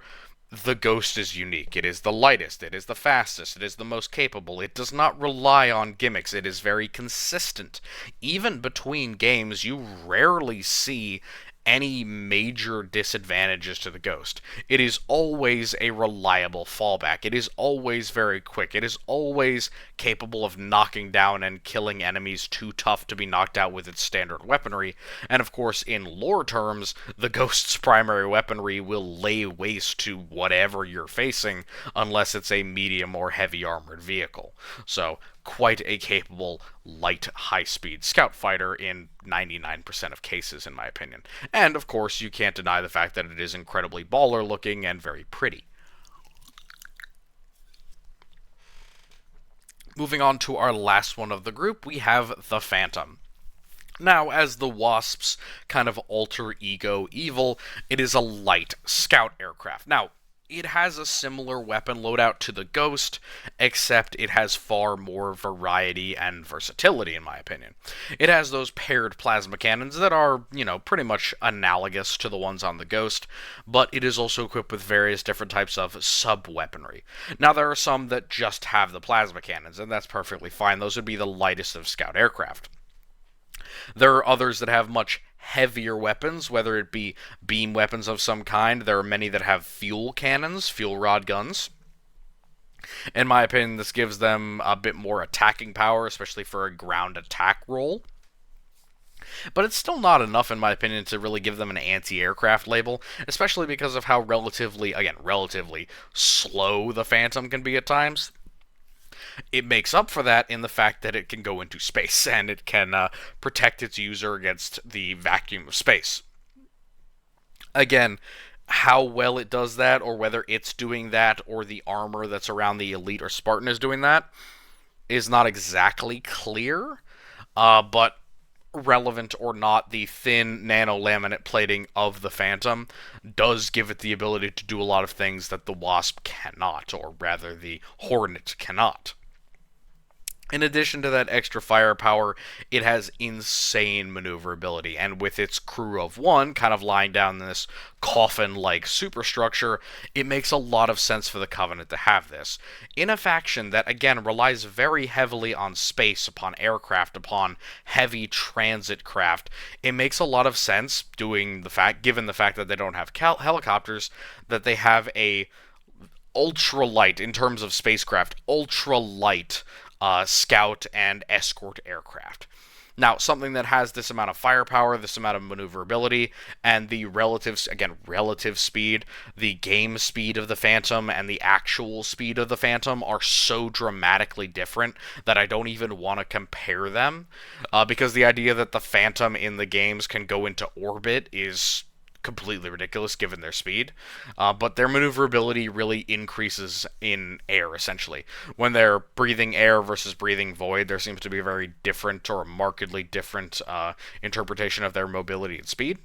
Speaker 1: the Ghost is unique. It is the lightest, it is the fastest, it is the most capable. It does not rely on gimmicks, it is very consistent. Even between games, you rarely see any major disadvantages to the Ghost. It is always a reliable fallback. It is always very quick. It is always capable of knocking down and killing enemies too tough to be knocked out with its standard weaponry. And of course, in lore terms, the Ghost's primary weaponry will lay waste to whatever you're facing, unless it's a medium or heavy armored vehicle. So, quite a capable, light, high-speed scout fighter in 99% of cases, in my opinion. And, of course, you can't deny the fact that it is incredibly baller-looking and very pretty. Moving on to our last one of the group, we have the Phantom. Now, as the Wasp's kind of alter ego evil, it is a light scout aircraft. Now, it has a similar weapon loadout to the Ghost, except it has far more variety and versatility, in my opinion. It has those paired plasma cannons that are, pretty much analogous to the ones on the Ghost, but it is also equipped with various different types of sub-weaponry. Now, there are some that just have the plasma cannons, and that's perfectly fine. Those would be the lightest of scout aircraft. There are others that have much heavier weapons, whether it be beam weapons of some kind. There are many that have fuel cannons, fuel rod guns. In my opinion, this gives them a bit more attacking power, especially for a ground attack role. But it's still not enough, in my opinion, to really give them an anti-aircraft label, especially because of how relatively slow the Phantom can be at times. It makes up for that in the fact that it can go into space and it can protect its user against the vacuum of space. Again, how well it does that, or whether it's doing that, or the armor that's around the Elite or Spartan is doing that, is not exactly clear. But relevant or not, the thin nano laminate plating of the Phantom does give it the ability to do a lot of things that the Wasp cannot, or rather the Hornet cannot. In addition to that extra firepower, it has insane maneuverability, and with its crew of one kind of lying down in this coffin-like superstructure, it makes a lot of sense for the Covenant to have this. In a faction that, again, relies very heavily on space, upon aircraft, upon heavy transit craft, it makes a lot of sense, given the fact that they don't have helicopters, that they have a ultralight, in terms of spacecraft, ultralight scout and escort aircraft. Now, something that has this amount of firepower, this amount of maneuverability, and the relative speed, the game speed of the Phantom and the actual speed of the Phantom are so dramatically different that I don't even want to compare them, because the idea that the Phantom in the games can go into orbit is completely ridiculous given their speed, but their maneuverability really increases in air, essentially. When they're breathing air versus breathing void, there seems to be a very different, or a markedly different, interpretation of their mobility and speed.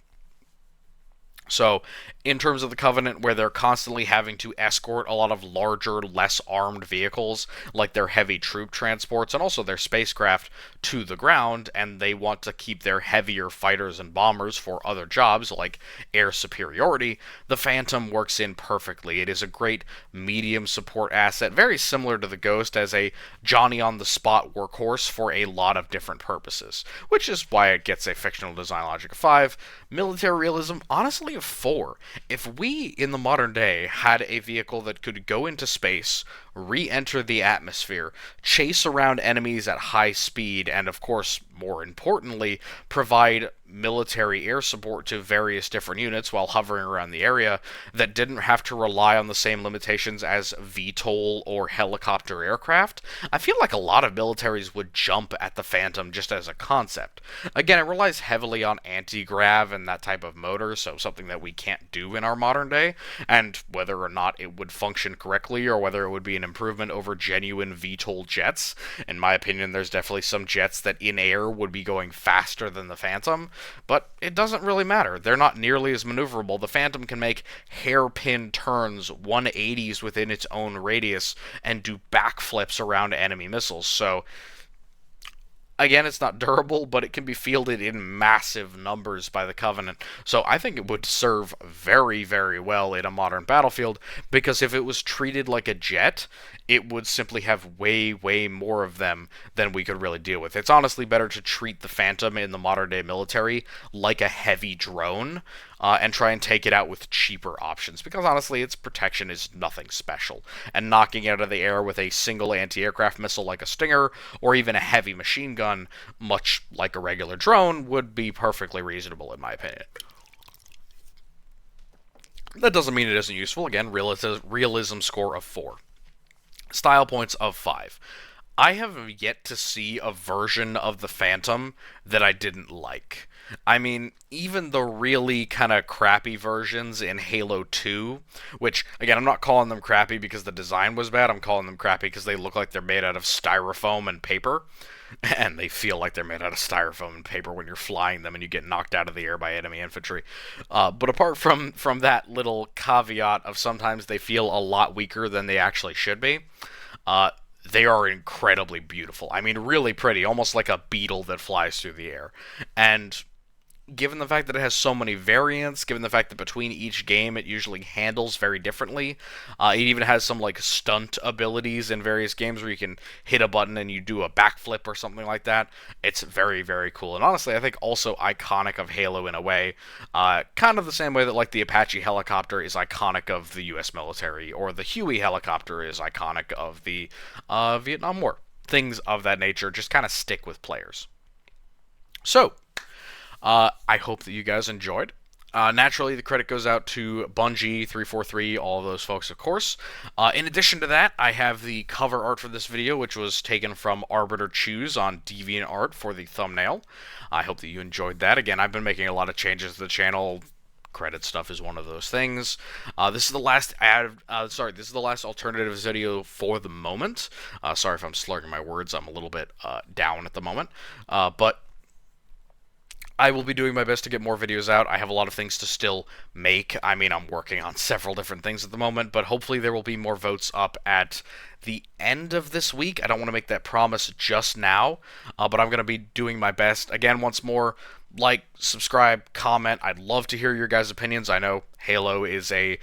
Speaker 1: So, in terms of the Covenant, where they're constantly having to escort a lot of larger, less armed vehicles, like their heavy troop transports and also their spacecraft, to the ground, and they want to keep their heavier fighters and bombers for other jobs, like air superiority, the Phantom works in perfectly. It is a great medium support asset, very similar to the Ghost as a Johnny-on-the-spot workhorse for a lot of different purposes, which is why it gets a fictional design logic of 5. Military realism, honestly, of 4. If we, in the modern day, had a vehicle that could go into space, re-enter the atmosphere, chase around enemies at high speed, and of course, more importantly, provide military air support to various different units while hovering around the area, that didn't have to rely on the same limitations as VTOL or helicopter aircraft, I feel like a lot of militaries would jump at the Phantom just as a concept. Again, it relies heavily on anti-grav and that type of motor, so something that we can't do in our modern day, and whether or not it would function correctly, or whether it would be an improvement over genuine VTOL jets. In my opinion, there's definitely some jets that in air would be going faster than the Phantom, but it doesn't really matter. They're not nearly as maneuverable. The Phantom can make hairpin turns, 180s within its own radius, and do backflips around enemy missiles, so again, it's not durable, but it can be fielded in massive numbers by the Covenant. So I think it would serve very, very well in a modern battlefield, because if it was treated like a jet, it would simply have way, way more of them than we could really deal with. It's honestly better to treat the Phantom in the modern day military like a heavy drone, and try and take it out with cheaper options, because honestly, its protection is nothing special, and knocking it out of the air with a single anti-aircraft missile like a Stinger, or even a heavy machine gun, much like a regular drone, would be perfectly reasonable in my opinion. That doesn't mean it isn't useful. Again, realism score of 4. Style points of 5. I have yet to see a version of the Phantom that I didn't like. I mean, even the really kind of crappy versions in Halo 2, which, again, I'm not calling them crappy because the design was bad, I'm calling them crappy because they look like they're made out of styrofoam and paper, and they feel like they're made out of styrofoam and paper when you're flying them and you get knocked out of the air by enemy infantry. But apart from that little caveat of sometimes they feel a lot weaker than they actually should be, they are incredibly beautiful. I mean, really pretty, almost like a beetle that flies through the air. And given the fact that it has so many variants, given the fact that between each game it usually handles very differently, it even has some like stunt abilities in various games where you can hit a button and you do a backflip or something like that. It's very, very cool, and honestly I think also iconic of Halo in a way, kind of the same way that like the Apache helicopter is iconic of the US military, or the Huey helicopter is iconic of the Vietnam War. Things of that nature just kind of stick with players. So, I hope that you guys enjoyed. Naturally, the credit goes out to Bungie, 343, all of those folks, of course. In addition to that, I have the cover art for this video, which was taken from Arbiter Choose on DeviantArt for the thumbnail. I hope that you enjoyed that. Again, I've been making a lot of changes to the channel. Credit stuff is one of those things. This is the last this is the last alternatives video for the moment. Sorry if I'm slurring my words. I'm a little bit down at the moment. But I will be doing my best to get more videos out. I have a lot of things to still make. I mean, I'm working on several different things at the moment, but hopefully there will be more votes up at the end of this week. I don't want to make that promise just now, but I'm going to be doing my best. Again, once more, like, subscribe, comment. I'd love to hear your guys' opinions. I know Halo is a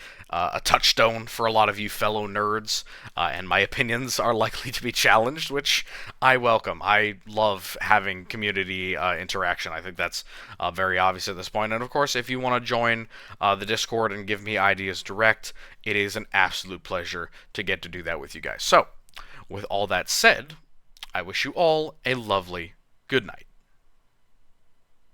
Speaker 1: touchstone for a lot of you fellow nerds, and my opinions are likely to be challenged, which I welcome. I love having community interaction. I think that's very obvious at this point. And of course, if you want to join the Discord and give me ideas direct, it is an absolute pleasure to get to do that with you guys. So, with all that said, I wish you all a lovely good night.